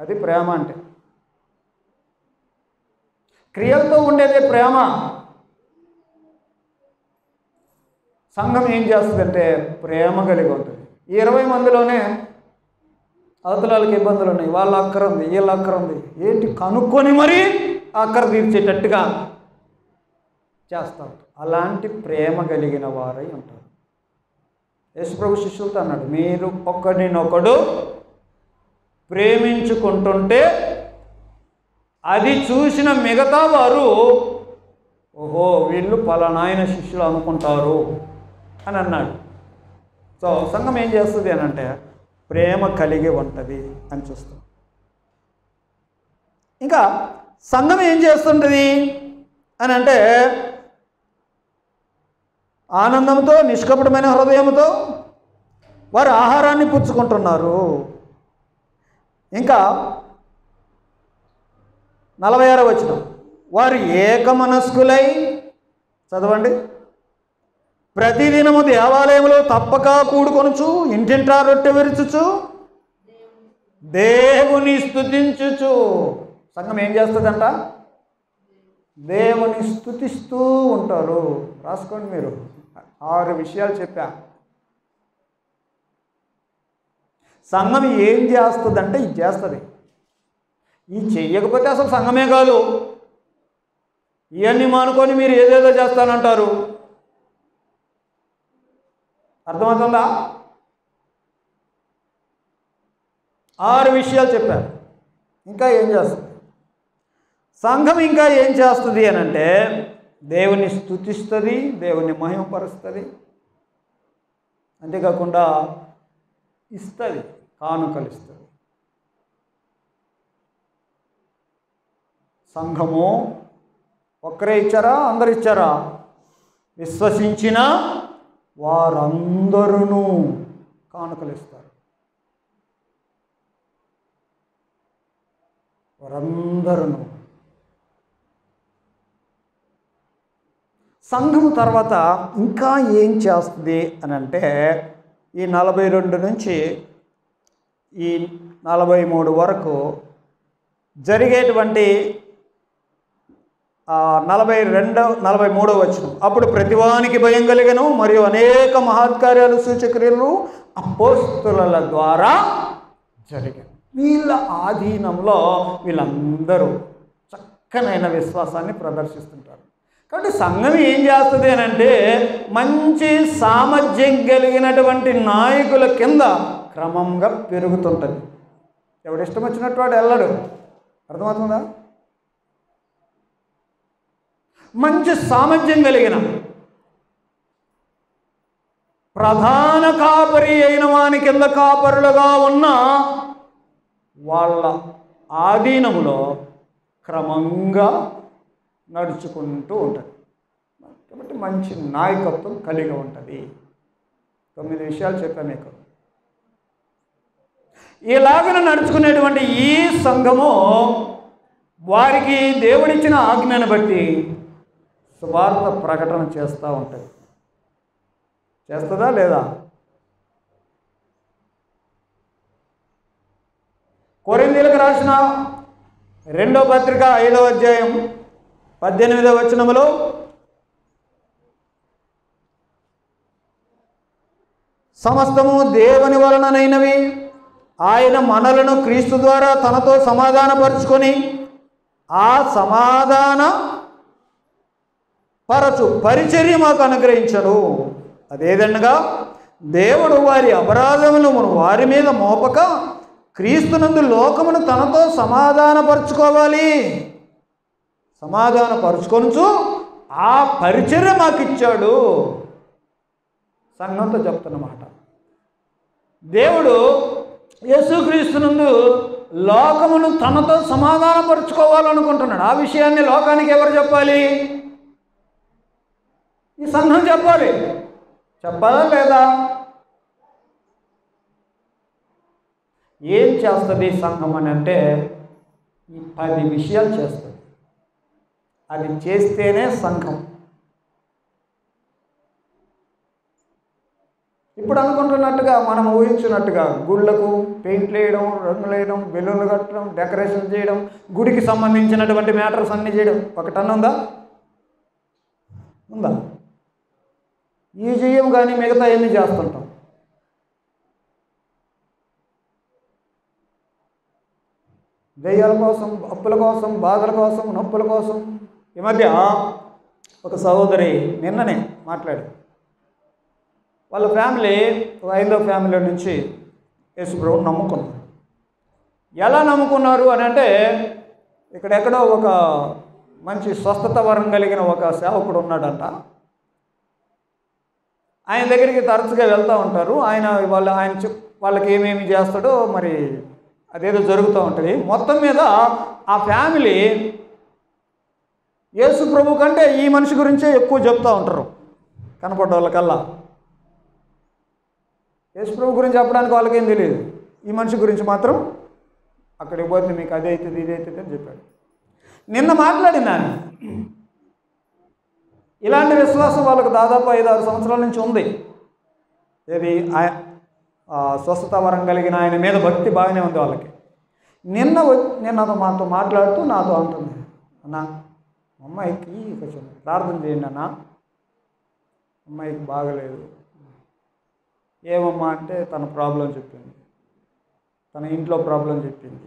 అది ప్రేమ అంటే. క్రియలతో ఉండేదే ప్రేమ. సంఘం ఏం చేస్తుందంటే ప్రేమ కలిగి ఉంటుంది. ఈ 20 మందిలోనే అవతల వాళ్ళకి ఇబ్బందులు ఉన్నాయి, వాళ్ళ అక్కర ఉంది, వీళ్ళ అక్కర ఉంది, ఏంటి కనుక్కొని మరీ అక్కర తీర్చేటట్టుగా చేస్తారు. అలాంటి ప్రేమ కలిగిన వారై ఉంటారు. యేసుప్రభు శిష్యులతో అన్నాడు, మీరు ఒకరినొకడు ప్రేమించుకుంటుంటే అది చూసిన మిగతా వారు ఓహో వీళ్ళు పలానాయన శిష్యులు అనుకుంటారు అని అన్నాడు. సో సంఘం ఏం చేస్తుంది అని అంటే ప్రేమ కలిగి ఉంటుంది అని చూస్తాం. ఇంకా సంఘం ఏం చేస్తుంటుంది అని అంటే ఆనందంతో నిష్కపటమైన హృదయంతో వారు ఆహారాన్ని పుచ్చుకుంటున్నారు. ఇంకా 46వ వచనం, వారు ఏకమనస్కులై, చదవండి, ప్రతిదినము దేవాలయంలో తప్పక కూడుకొనుచు ఇంటింటా రొట్టె విరుచుచు దేవుని స్తుతించుచు. సంఘం ఏం చేస్తుందంట? దేవుని స్తుతిస్తూ ఉంటారు. రాసుకోండి మీరు, 6 విషయాలు చెప్పా. సంఘం ఏం చేస్తుందంటే ఇది చేస్తుంది. ఇది చెయ్యకపోతే అసలు సంఘమే కాదు. ఇవన్నీ మానుకొని మీరు ఏదేదో చేస్తానంటారు. అర్థమవుతుందా? 6 విషయాలు చెప్పారు. ఇంకా ఏం చేస్తుంది సంఘం? ఇంకా ఏం చేస్తుంది అని అంటే దేవుని స్తుతిస్తుంది, దేవుని మహిమపరుస్తుంది. అంతేకాకుండా ఇస్తుంది, కానుకలు ఇస్తుంది. సంఘము ఒక్కరే ఇచ్చారా? అందరు ఇచ్చారా? విశ్వసించిన వారందరూ కానుకలు ఇస్తారు. వారందరూ. సంఘము తర్వాత ఇంకా ఏం చేస్తుంది అని అంటే ఈ 42 నుంచి ఈ 43 వరకు జరిగేటువంటి 43వ వచనం. అప్పుడు ప్రతివానికి భయం కలిగను, మరియు అనేక మహత్కార్యాలు సూచక్రియలు అపోస్తుల ద్వారా జరిగాయి. వీళ్ళ ఆధీనంలో వీళ్ళందరూ చక్కనైన విశ్వాసాన్ని ప్రదర్శిస్తుంటారు. కాబట్టి సంఘం ఏం చేస్తుంది అని అంటే, మంచి సామర్థ్యం కలిగినటువంటి నాయకుల కింద క్రమంగా పెరుగుతుంటుంది. ఎవడిష్టం వచ్చినట్టు వాడు వెళ్ళడు. అర్థమవుతుందా? మంచి సామర్థ్యం కలిగిన ప్రధాన కాపరి అయిన వాని కింద కాపరులుగా ఉన్న వాళ్ళ ఆధీనంలో క్రమంగా నడుచుకుంటూ ఉంటుంది. కాబట్టి మంచి నాయకత్వం కలిగి ఉంటుంది. 9 విషయాలు చెప్పాను మీకు. ఇలాగన నడుచుకునేటువంటి ఈ సంఘము వారికి దేవుడిచ్చిన ఆజ్ఞను బట్టి సువార్త ప్రకటన చేస్తూ ఉంటుంది. చేస్తుందా లేదా? కొరింథీయులకు రాసిన 2వ పత్రిక 5వ అధ్యాయం 18వ వచనములో, సమస్తము దేవుని వలననైనవి, ఆయన మనలను క్రీస్తు ద్వారా తనతో సమాధానపరుచుకొని ఆ సమాధాన పరచు పరిచర్య మాకు అనుగ్రహించడు. అదేదనగా, దేవుడు వారి అపరాధములను వారి మీద మోపక క్రీస్తునందు లోకమును తనతో సమాధానపరుచుకోవాలి. సమాధానపరుచుకొనుచు ఆ పరిచర్య మాకు ఇచ్చాడు. సంఘంతో చెప్తున్నమాట. దేవుడు యేసుక్రీస్తునందు లోకమును తనతో సమాధానపరుచుకోవాలనుకుంటున్నాడు. ఆ విషయాన్ని లోకానికి ఎవరు చెప్పాలి? ఈ సంఘం చెప్పాలి. చెప్పాలా లేదా? ఏం చేస్తుంది సంఘం అని అంటే, ఈ 10 విషయాలు చేస్తుంది. అది చేస్తేనే సంఘం. ఇప్పుడు అనుకుంటున్నట్టుగా, మనం ఊహించినట్టుగా గుళ్ళకు పెయింట్లు వేయడం, రంగులు వేయడం, బెలూన్లు కట్టడం, డెకరేషన్ చేయడం, గుడికి సంబంధించినటువంటి మ్యాటర్స్ అన్నీ చేయడం ఒకటన్నా ఉందా? ఈ చెయ్యం కానీ మిగతా ఎన్ని చేస్తుంటాం. దయ్యాల కోసం, అప్పుల కోసం, బాధల కోసం, నొప్పుల కోసం. ఈ మధ్య ఒక సహోదరి నిన్ననే మాట్లాడి, వాళ్ళ ఫ్యామిలీ 5వ ఫ్యామిలీ నుంచి యేసుప్రభువుని నమ్ముకున్నారు. ఎలా నమ్ముకున్నారు అని అంటే, ఇక్కడెక్కడో ఒక మంచి స్వస్థత వరం కలిగిన ఒక సేవకుడు ఉన్నాడంట. ఆయన దగ్గరికి తరచుగా వెళ్తూ ఉంటారు. ఆయన వాళ్ళకి ఏమేమి చేస్తాడో మరి అదేదో జరుగుతూ ఉంటుంది. మొత్తం మీద ఆ ఫ్యామిలీ యేసు ప్రభు కంటే ఈ మనిషి గురించే ఎక్కువ చెప్తూ ఉంటారు. కనపడ్డ వాళ్ళకల్లా యేసు ప్రభు గురించి చెప్పడానికి వాళ్ళకేం తెలియదు. ఈ మనిషి గురించి మాత్రం అక్కడికి పోతే మీకు అదే అవుతుంది, ఇది అవుతుంది అని చెప్పాడు. నిన్న మాట్లాడింది ఆయన. ఇలాంటి విశ్వాసం వాళ్ళకు దాదాపు 5-6 సంవత్సరాల నుంచి ఉంది. ఏది స్వస్థత వరం కలిగిన ఆయన మీద భక్తి బాగానే ఉంది వాళ్ళకి. నిన్న మాతో మాట్లాడుతూ నాతో అంటుంది, అన్న అమ్మాయికి కొంచెం ప్రార్థన చేయండి అన్న, అమ్మాయికి బాగలేదు. ఏమమ్మా అంటే తన ప్రాబ్లం చెప్పింది, తన ఇంట్లో ప్రాబ్లం చెప్పింది.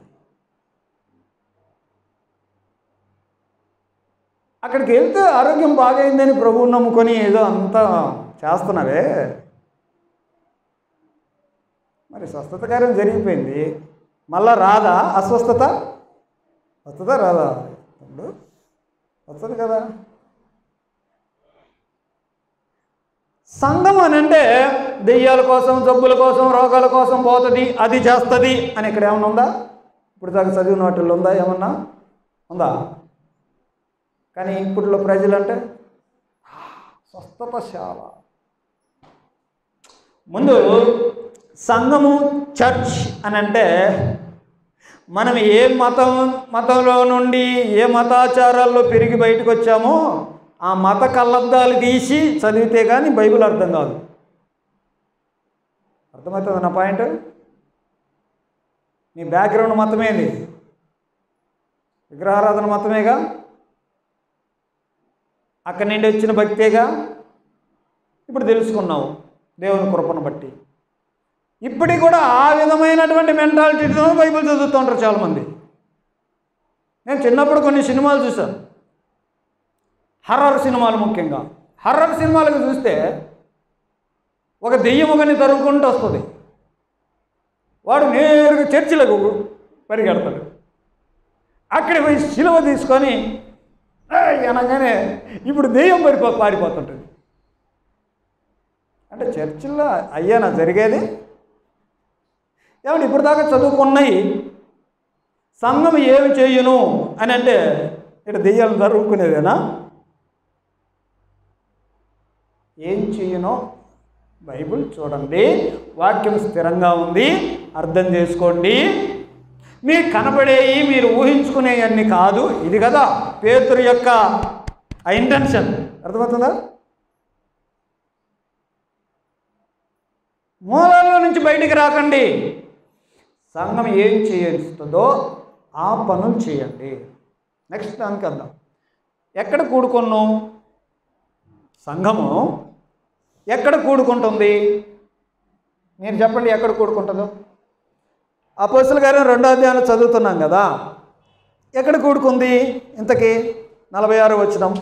అక్కడికి వెళ్తే ఆరోగ్యం బాగైందని ప్రభువుని నమ్ముకొని ఏదో అంతా చేస్తున్నావే, మరి స్వస్థత కార్యం జరిగిపోయింది, మళ్ళా రాదా అస్వస్థత? వస్తుందా రాదా? వస్తుంది కదా. సంఘం అని అంటే దెయ్యాల కోసం, జబ్బుల కోసం, రోగాల కోసం పోతుంది, అది చేస్తుంది అని ఇక్కడ ఏమన్నా ఉందా? ఇప్పుడు దాకా చదివిన వాటిల్లో ఉందా? ఏమన్నా ఉందా? కానీ ఇప్పట్లో ప్రజలంటే స్వస్థతశాల. ముందు సంఘము, చర్చ్ అని అంటే మనం ఏ మతంలో నుండి ఏ మతాచారాల్లో పెరిగి బయటకు వచ్చామో ఆ మత కళ్ళద్దాలు తీసి చదివితే కానీ బైబిల్ అర్థం కాదు. అర్థమవుతుంది నా పాయింట్? నీ బ్యాక్గ్రౌండ్ మతమేది? విగ్రహారాధన మతమేగా. అక్కడి నుండి వచ్చిన భక్తేగా ఇప్పుడు తెలుసుకున్నావు దేవుని కృపను బట్టి. ఇప్పటికి కూడా ఆ విధమైనటువంటి మెంటాలిటీతో బైబిల్ చదువుతూ ఉంటారు చాలామంది. నేను చిన్నప్పుడు కొన్ని సినిమాలు చూశాను, హర్రర్ సినిమాలు. ముఖ్యంగా హర్రర్ సినిమాలకు చూస్తే ఒక దెయ్యం ఒకరిని తరుముకుంటూ వస్తుంది, వాడు నేరుగా చర్చిలకు పరిగెడతాడు. అక్కడ పోయి సిలువ తీసుకొని అనగానే ఇప్పుడు దెయ్యం పారిపోతుంటుంది. అంటే చర్చిల్లో అయ్యానా జరిగేది? ఏమంటే ఇప్పుడు దాకా చదువుకున్నాయి సంఘం ఏమి చెయ్యను అని అంటే ఇక్కడ దెయ్యాలు జరుగుకునేదేనా? ఏం చెయ్యనో బైబిల్ చూడండి, వాక్యం స్థిరంగా ఉంది, అర్థం చేసుకోండి. మీకు కనపడేవి మీరు ఊహించుకునేవన్నీ కాదు. ఇది కదా పేతురు యొక్క ఇంటెన్షన్. అర్థమవుతుందా? మూలాల్లో నుంచి బయటికి రాకండి. సంఘం ఏం చేస్తుందో ఆ పనులు చేయండి. నెక్స్ట్ దానికి అందాం. ఎక్కడ కూడుకున్నాం? సంఘము ఎక్కడ కూడుకుంటుంది? మీరు చెప్పండి, ఎక్కడ కూడుకుంటుందో? అపోస్తలుల కార్యం 2వ అధ్యాయం చదువుతున్నాం కదా, ఎక్కడ కూడుకుంది ఇంతకీ? 46వ వచనం.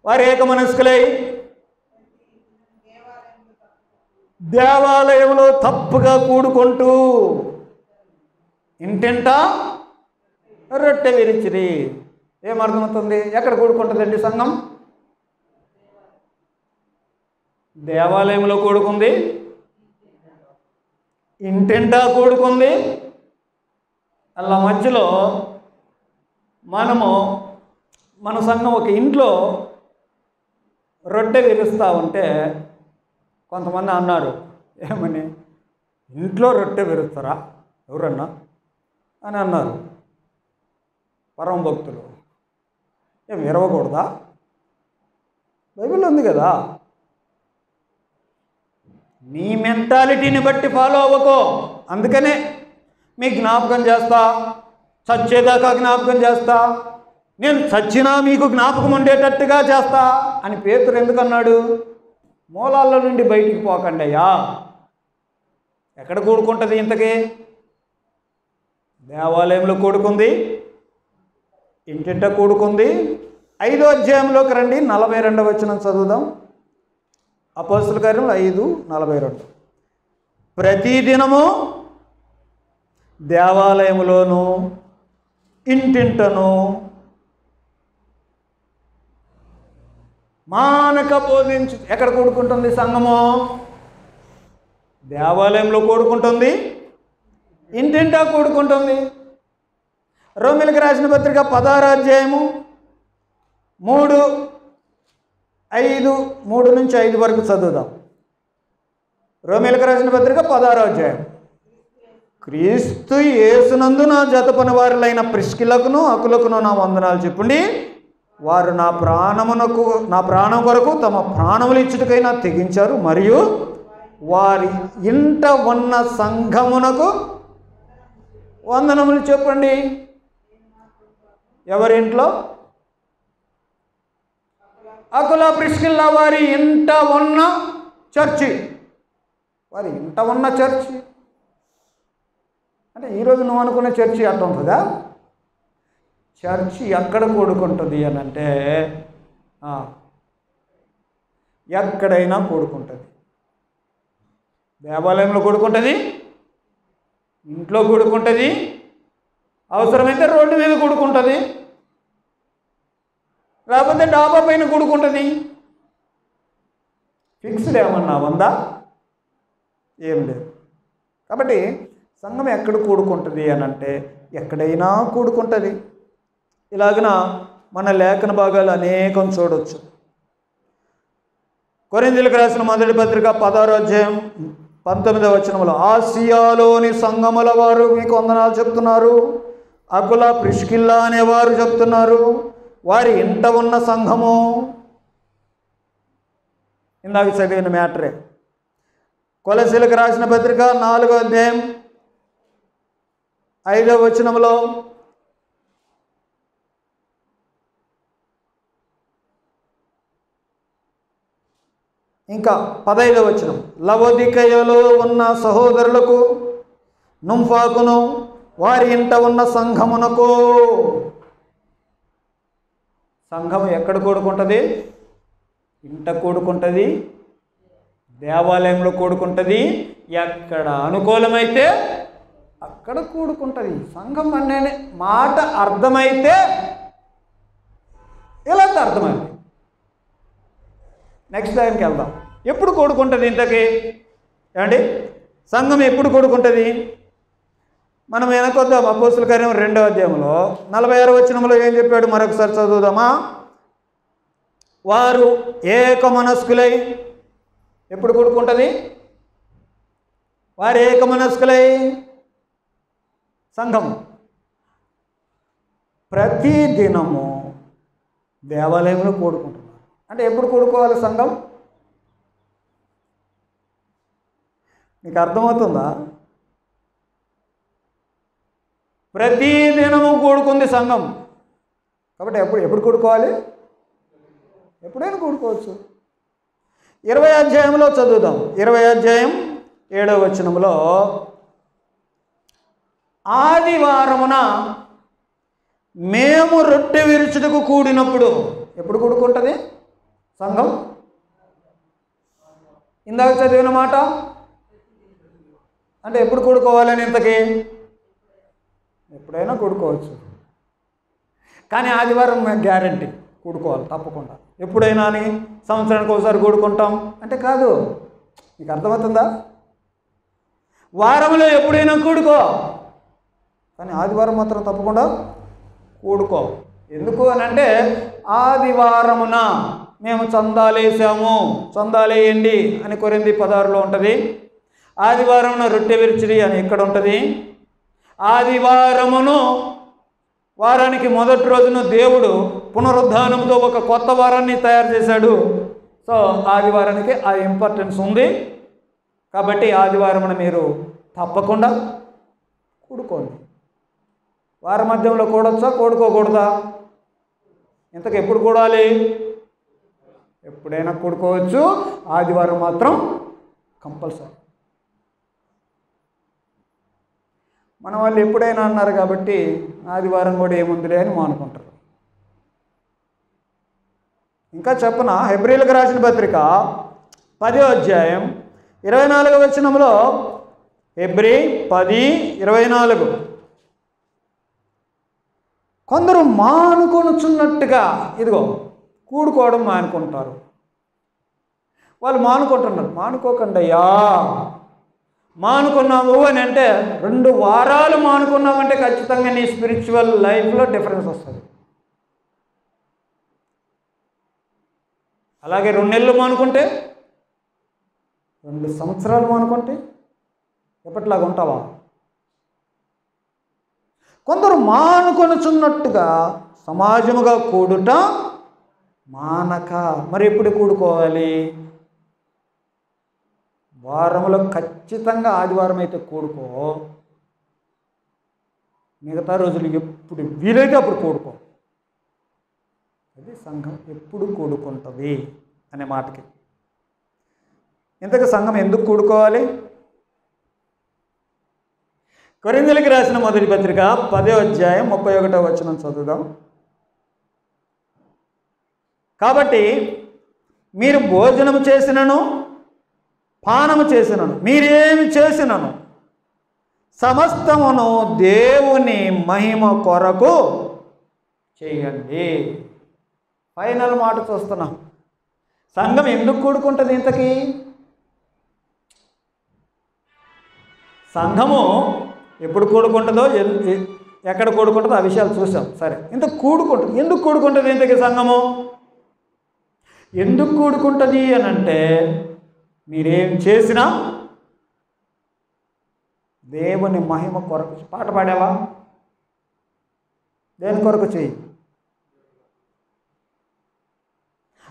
వారు ఏక మనస్కులై దేవాలయంలో తప్పుగా కూడుకుంటూ ఇంటింట రొట్టె విరిచిరి. ఏమర్థమవుతుంది? ఎక్కడ కూడుకుంటుందండి సంఘం? దేవాలయంలో కూడుకుంది, ఇంటింటా కూడుకుంది. అలా మధ్యలో మన సంఘం ఒక ఇంట్లో రొట్టె విరుస్తూ ఉంటే కొంతమంది అన్నారు, ఏమని, ఇంట్లో రొట్టె విరుస్తారా ఎవరన్నా అని అన్నారు పరమ భక్తులు. ఏం విరవకూడదా? బైబిల్ ఉంది కదా. నీ మెంటాలిటీని బట్టి ఫాలో అవ్వకో. అందుకనే మీ జ్ఞాపకం చేస్తా, చచ్చేదాకా జ్ఞాపకం చేస్తా, నేను చచ్చినా మీకు జ్ఞాపకం ఉండేటట్టుగా చేస్తా అని పేతురు ఎందుకన్నాడు? మూలాల్లో నుండి బయటికి పోకండి అయ్యా. ఎక్కడ కూడుకుంటుంది ఇంతకీ? దేవాలయంలో కూడుకుంది, ఇంటింట కూడుకుంది. 5వ అధ్యాయంలోకి రండి, 42వ వచనం చదువుదాం. అపోస్తలుల కార్యం 5:42. ప్రతిదినము దేవాలయములోను ఇంటింటను మానక బోధించు. ఎక్కడ కూడుకుంటుంది సంఘము? దేవాలయంలో కూడుకుంటుంది, ఇంటింటా కూడుకుంటుంది. రోమీయులకు రాసిన పత్రిక 16వ అధ్యాయము 3 నుంచి 5 వరకు చదువుదాం. రోమీయులకు రాసిన పత్రిక 16వ అధ్యాయం. క్రీస్తు యేసునందు నా జత పని వారులైన ప్రిస్కిల్లకును అకులకును నా వందనాలు చెప్పండి. వారు నా ప్రాణం కొరకు తమ ప్రాణములు ఇచ్చుటకైనా తెగించారు. మరియు వారి ఇంట ఉన్న సంఘమునకు వందనములు చెప్పండి. ఎవరింట్లో? అకుల ప్రిస్కిల్ల వారి ఇంట ఉన్న చర్చి. వారి ఇంట ఉన్న చర్చి అంటే ఈరోజు నువ్వు అనుకునే చర్చి అట్లా ఉంటుందా? చర్చి ఎక్కడ కూడుకుంటుంది అని అంటే ఎక్కడైనా కూడుకుంటుంది. దేవాలయంలో కూడుకుంటుంది, ఇంట్లో కూడుకుంటుంది, అవసరమైతే రోడ్డు మీద కూడుకుంటుంది, లేకపోతే డాబా పైన కూడుకుంటుంది. ఫిక్స్డ్ ఏమన్నా ఉందా? ఏం లేదు. కాబట్టి సంఘం ఎక్కడ కూడుకుంటుంది అని అంటే ఎక్కడైనా కూడుకుంటుంది. ఇలాగన మన లేఖన భాగాలు అనేకం చూడవచ్చు. కొరింథీయులకు రాసిన మొదటి పత్రిక 16వ అధ్యాయం 19వ వచనంలో ఆసియాలోని సంఘముల వారు మీకు వందనాలు చెప్తున్నారు, అకుల ప్రిస్కిల్లా అనేవారు చెప్తున్నారు, వారి ఇంట ఉన్న సంఘము. ఇందాక చదివిన మ్యాటరే. కొలసీలకు రాసిన పత్రిక 4వ అధ్యాయం 5వ వచనంలో ఇంకా 15వ వచనం, లవొదికయలో ఉన్న సహోదరులకు నుంఫాకును వారి ఇంట ఉన్న సంఘమునకు. సంఘం ఎక్కడ కూడుకుంటుంది? ఇంట కూడుకుంటుంది, దేవాలయంలో కూడుకుంటుంది, ఎక్కడ అనుకూలమైతే అక్కడ కూడుకుంటుంది. సంఘం అనే మాట అర్థమైతే ఎలా అర్థమైంది. నెక్స్ట్ దానికి వెళ్దాం. ఎప్పుడు కూడుకుంటుంది ఇంతకీ? ఏమండి, సంఘం ఎప్పుడు కూడుకుంటుంది? మనం వెనకొద్దాం. అపోస్తుల కార్యం 2వ అధ్యాయంలో 46వ వచనంలో ఏం చెప్పాడు మరొకసారి చదువుదామా? వారు ఏక మనస్కులై, ఎప్పుడు కూడుకుంటుంది? వారు ఏక మనస్కులై, సంఘము ప్రతి దినము దేవాలయంలో కూడుకుంటున్నారు. అంటే ఎప్పుడు కూడుకోవాలి సంఘం? మీకు అర్థమవుతుందా? ప్రతి దినము కూడుకుంది సంఘం. కాబట్టి ఎప్పుడు కూడుకోవాలి? ఎప్పుడైనా కూడుకోవచ్చు. 20వ అధ్యాయంలో చదువుదాం. 20వ అధ్యాయం 7వ వచనంలో, ఆదివారమున మేము రొట్టె విరుచుటకు కూడినప్పుడు. ఎప్పుడు కూడుకుంటుంది సంఘం? ఇందాక చదివిన మాట అంటే ఎప్పుడు కూడుకోవాలని ఇంతకీ? ఎప్పుడైనా కూడుకోవచ్చు. కానీ ఆదివారం గ్యారంటీ కూడుకోవాలి తప్పకుండా. ఎప్పుడైనా అని సంవత్సరానికి ఒకసారి కూడుకుంటాం అంటే కాదు. మీకు అర్థమవుతుందా? వారంలో ఎప్పుడైనా కూడుకో, కానీ ఆదివారం మాత్రం తప్పకుండా కూడుకో. ఎందుకు అని అంటే, ఆదివారమున మేము చందాలేసాము, చందాలేయండి అని కొరింథీ 16లో ఉంటుంది. ఆదివారమున రొట్టె విరిచిడి అని ఇక్కడ ఉంటుంది. ఆదివారమును వారానికి మొదటి రోజున దేవుడు పునరుద్ధానంతో ఒక కొత్త వారాన్ని తయారు చేశాడు. సో ఆదివారానికి ఆ ఇంపార్టెన్స్ ఉంది. కాబట్టి ఆదివారమున మీరు తప్పకుండా కూడుకోండి. వార మధ్యంలో కూడొచ్చా, కూడుకోకూడదా? ఇంతకు ఎప్పుడు కూడాలి? ఎప్పుడైనా కూడుకోవచ్చు. ఆదివారం మాత్రం కంపల్సరీ. మన వాళ్ళు ఎప్పుడైనా అన్నారు కాబట్టి ఆదివారం కూడా ఏముందిలే అని మానుకుంటారు. ఇంకా చెప్పనా, హెబ్రీలకు రాసిన పత్రిక 10వ అధ్యాయం 24వ వచనంలో, హెబ్రీ 10:24, కొందరు మానుకొనుచున్నట్టుగా, ఇదిగో కూడుకోవడం మానుకుంటారు. వాళ్ళు మానుకుంటున్నారు. మానుకోకండి అయ్యా. మానుకున్నావు అని అంటే 2 వారాలు మానుకున్నామంటే ఖచ్చితంగా నీ స్పిరిచువల్ లైఫ్లో డిఫరెన్స్ వస్తుంది. అలాగే 2 నెలలు మానుకుంటే, 2 సంవత్సరాలు మానుకుంటే ఎప్పటిలాగా ఉంటావా? కొందరు మానుకొనుచున్నట్టుగా సమాజముగా కూడుట మానక. మరి ఎప్పుడు కూడుకోవాలి? వారంలో ఖచ్చితంగా ఆదివారం అయితే కూడుకో. మిగతా రోజులు ఎప్పుడు వీలైతే అప్పుడు కూడుకో. అది సంఘం ఎప్పుడు కూడుకుంటుంది అనే మాటకి. ఇంతకు సంఘం ఎందుకు కూడుకోవాలి? కొరింథీయులకు రాసిన మొదటి పత్రిక 10వ అధ్యాయం 31వ వచనం చదువుదాం. కాబట్టి మీరు భోజనము చేసినను పానము చేసినను, మీరేమి చేసినను సమస్తమును దేవుని మహిమ కొరకు చేయండి. ఫైనల్ మాట చూస్తున్నాం. సంఘం ఎందుకు కూడుకుంటుంది ఇంతకీ? సంఘము ఎప్పుడు కూడుకుంటుందో, ఎక్కడ కూడుకుంటుందో ఆ విషయాలు చూసాం. సరే, ఇంత కూడుకుంటుంది. ఎందుకు కూడుకుంటుంది ఇంతకీ సంఘము? ఎందుకు కూడుకుంటుంది అని అంటే, మీరేం చేసినా దేవుని మహిమ కొరకు. పాట పాడావా? దేని కొరకు చెయ్యి.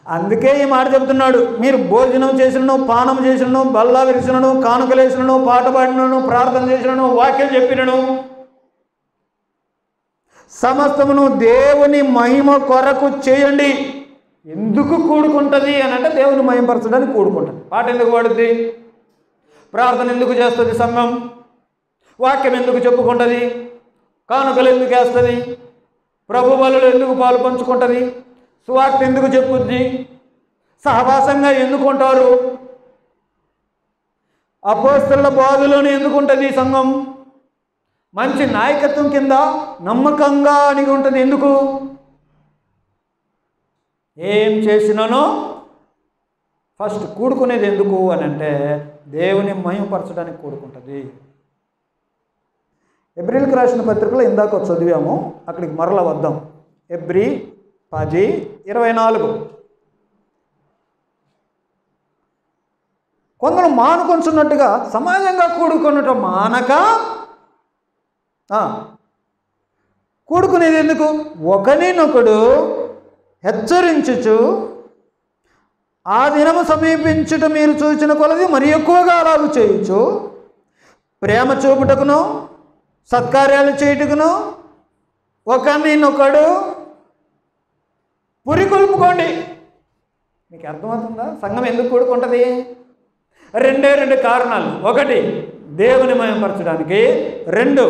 అందుకే ఈ మాట చెబుతున్నాడు. మీరు భోజనం చేసినను, పానం చేసినను, బల్లా విరిచినను, కానుకలేసినను, పాట పాడినను, ప్రార్థన చేసినను, వాక్యం చెప్పినను, సమస్తమును దేవుని మహిమ కొరకు చేయండి. ఎందుకు కూడుకుంటుంది అని అంటే, దేవుని మహిమపరచడానికి కూడుకుంటుంది. పాట ఎందుకు పాడుద్ది? ప్రార్థన ఎందుకు చేస్తుంది సంఘం? వాక్యం ఎందుకు చెప్పుకుంటుంది? కానుకలు ఎందుకు వేస్తుంది? ప్రభు బలులు ఎందుకు పాలు పంచుకుంటుంది? సువార్త ఎందుకు చెప్పుద్ది? సహవాసంగా ఎందుకు ఉంటారు? అపోస్తలుల బోధలోనే ఎందుకు ఉంటుంది సంఘం? మంచి నాయకత్వం కింద నమ్మకంగా అనిగి ఉంటుంది. ఎందుకు? ఏం చేసినానో ఫస్ట్ కూడుకునేది ఎందుకు అని అంటే దేవుని మహిమపరచడానికి కూడుకుంటుంది. ఎబ్రీలకు రాసిన పత్రికలో ఇందాక చదివాము, అక్కడికి మరలా వద్దాం. ఎబ్రీ 10:24. కొందరు మానుకొంచున్నట్టుగా సమాజంగా కూడుకున్నట్టు మానక కూడుకునేది ఎందుకు? ఒకరినొకడు హెచ్చరించుచు ఆ దినము సమీపించుట మీరు చూచిన కొలది మరి ఎక్కువగా అలాగూ చేయొచ్చు. ప్రేమ చూపుటకును సత్కార్యాలు చేయుటకును ఒకరినొకడు పురికొల్పుకోండి. మీకు అర్థమవుతుందా సంఘం ఎందుకు కూడుకుంటుంది? రెండు కారణాలు. ఒకటి, దేవుని మహిమపరచడానికి. రెండు,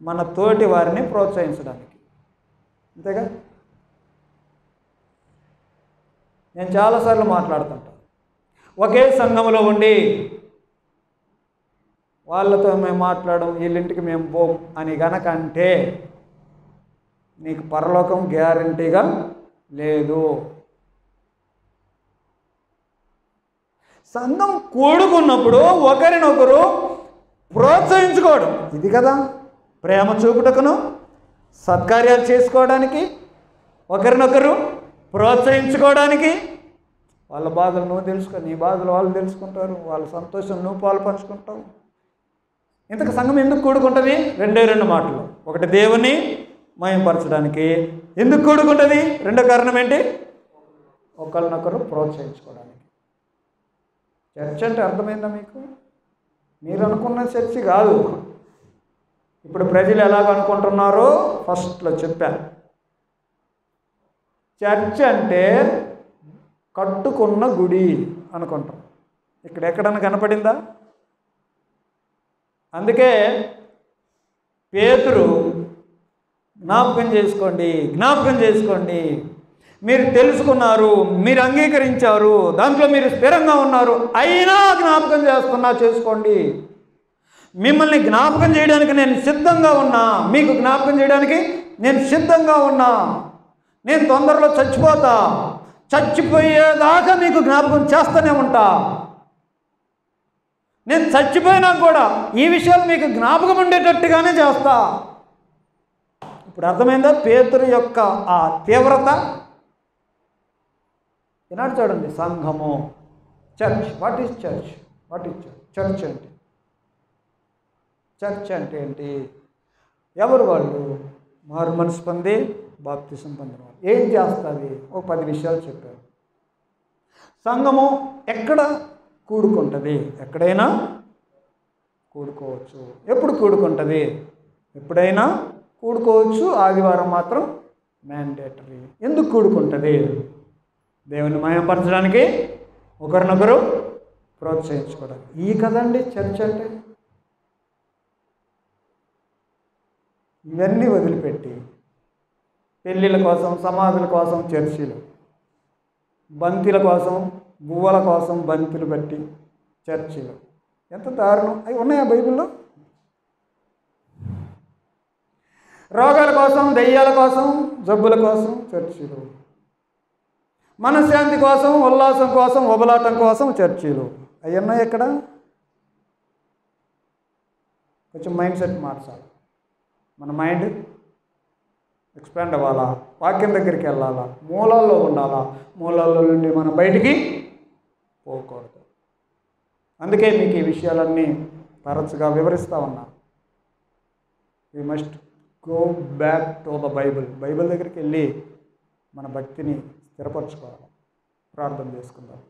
మన తోటి వారిని ప్రోత్సహించడానికి. అంతేగా? నేను చాలాసార్లు మాట్లాడుతుంటాను, ఒకే సంఘంలో ఉండి వాళ్ళతో మేము మాట్లాడడం, వీళ్ళింటికి మేము పోం అని గనక అంటే నీకు పరలోకం గ్యారంటీగా లేదు. సంఘం కూడుకున్నప్పుడు ఒకరినొకరు ప్రోత్సహించుకోవడం, ఇది కదా ప్రేమ చూపుటకును సత్కార్యాలు చేసుకోవడానికి, ఒకరినొకరు ప్రోత్సహించుకోవడానికి. వాళ్ళ బాధలు నువ్వు తెలుసుకో, నీ బాధలు వాళ్ళు తెలుసుకుంటారు, వాళ్ళ సంతోషం నువ్వు పాలు పంచుకుంటావు. ఇంతకు సంఘం ఎందుకు కూడుకుంటుంది? రెండు మాటలు. ఒకటి, దేవుని మహిమపరచడానికి. ఎందుకు కూడుకుంటుంది? రెండో కారణం ఏంటి? ఒకరినొకరు ప్రోత్సహించుకోవడానికి. చర్చ్ అంటే అర్థమైందా మీకు? మీరు అనుకున్న చర్చి కాదు. ఇప్పుడు ప్రజలు ఎలాగ అనుకుంటున్నారో ఫస్ట్లో చెప్పాను. చర్చ్ అంటే కట్టుకున్న గుడి అనుకుంటాం. ఇక్కడ ఎక్కడన్నా కనపడిందా? అందుకే పేతురు జ్ఞాపకం చేసుకోండి, మీరు తెలుసుకున్నారు, మీరు అంగీకరించారు, దాంట్లో మీరు స్థిరంగా ఉన్నారు, అయినా జ్ఞాపకం చేసుకోండి. మిమ్మల్ని జ్ఞాపకం చేయడానికి నేను సిద్ధంగా ఉన్నా, మీకు జ్ఞాపకం చేయడానికి నేను సిద్ధంగా ఉన్నా. నేను తొందరలో చచ్చిపోతా, చచ్చిపోయేదాకా మీకు జ్ఞాపకం చేస్తూనే ఉంటా. నేను చచ్చిపోయినా కూడా ఈ విషయాలు మీకు జ్ఞాపకం ఉండేటట్టుగానే చేస్తా. ఇప్పుడు అర్థమైందా పేతురు యొక్క ఆ తీవ్రత? ఈనాడు చూడండి, సంఘము, church. What is church? Church అంటే చర్చ్ అంటే ఏంటి? ఎవరు వాళ్ళు? మారు మనసు పొంది బాప్తిసం పొందిన వాళ్ళు. ఏం చేస్తుంది? ఒక 10 విషయాలు చెప్పారు. సంఘము ఎక్కడ కూడుకుంటుంది? ఎక్కడైనా కూడుకోవచ్చు. ఎప్పుడు కూడుకుంటుంది? ఎప్పుడైనా కూడుకోవచ్చు. ఆదివారం మాత్రం మ్యాండేటరీ. ఎందుకు కూడుకుంటుంది? దేవుని మహిమపరచడానికి, ఒకరినొకరు ప్రోత్సహించుకోవడానికి. ఈ కదండి చర్చ్ అంటే. ఇవన్నీ వదిలిపెట్టి పెళ్ళిళ్ళ కోసం, సమాధుల కోసం చర్చిలు, బంతిల కోసం, బువ్వల కోసం బంతులు బట్టి చర్చిలు. ఎంత దారుణం! అవి ఉన్నాయా బైబిల్లో? రోగాల కోసం, దెయ్యాల కోసం, జబ్బుల కోసం చర్చిలు, మనశ్శాంతి కోసం, ఉల్లాసం కోసం, ఉబలాటం కోసం చర్చిలు. అవి ఉన్నాయి ఎక్కడ? కొంచెం మైండ్ సెట్ మార్చాలి. మన మైండ్ ఎక్స్పాండ్ అవ్వాలా, వాక్యం దగ్గరికి వెళ్ళాలా, మూలాల్లో ఉండాలా. మూలాల్లో నుండి మనం బయటికి పోకూడదు. అందుకే మీకు ఈ విషయాలన్నీ తరచుగా వివరిస్తూ ఉన్నా. We must go back to the Bible. Bible దగ్గరికి వెళ్ళి మన భక్తిని స్థిరపరచుకోవాలి. ప్రార్థన చేసుకుందాం.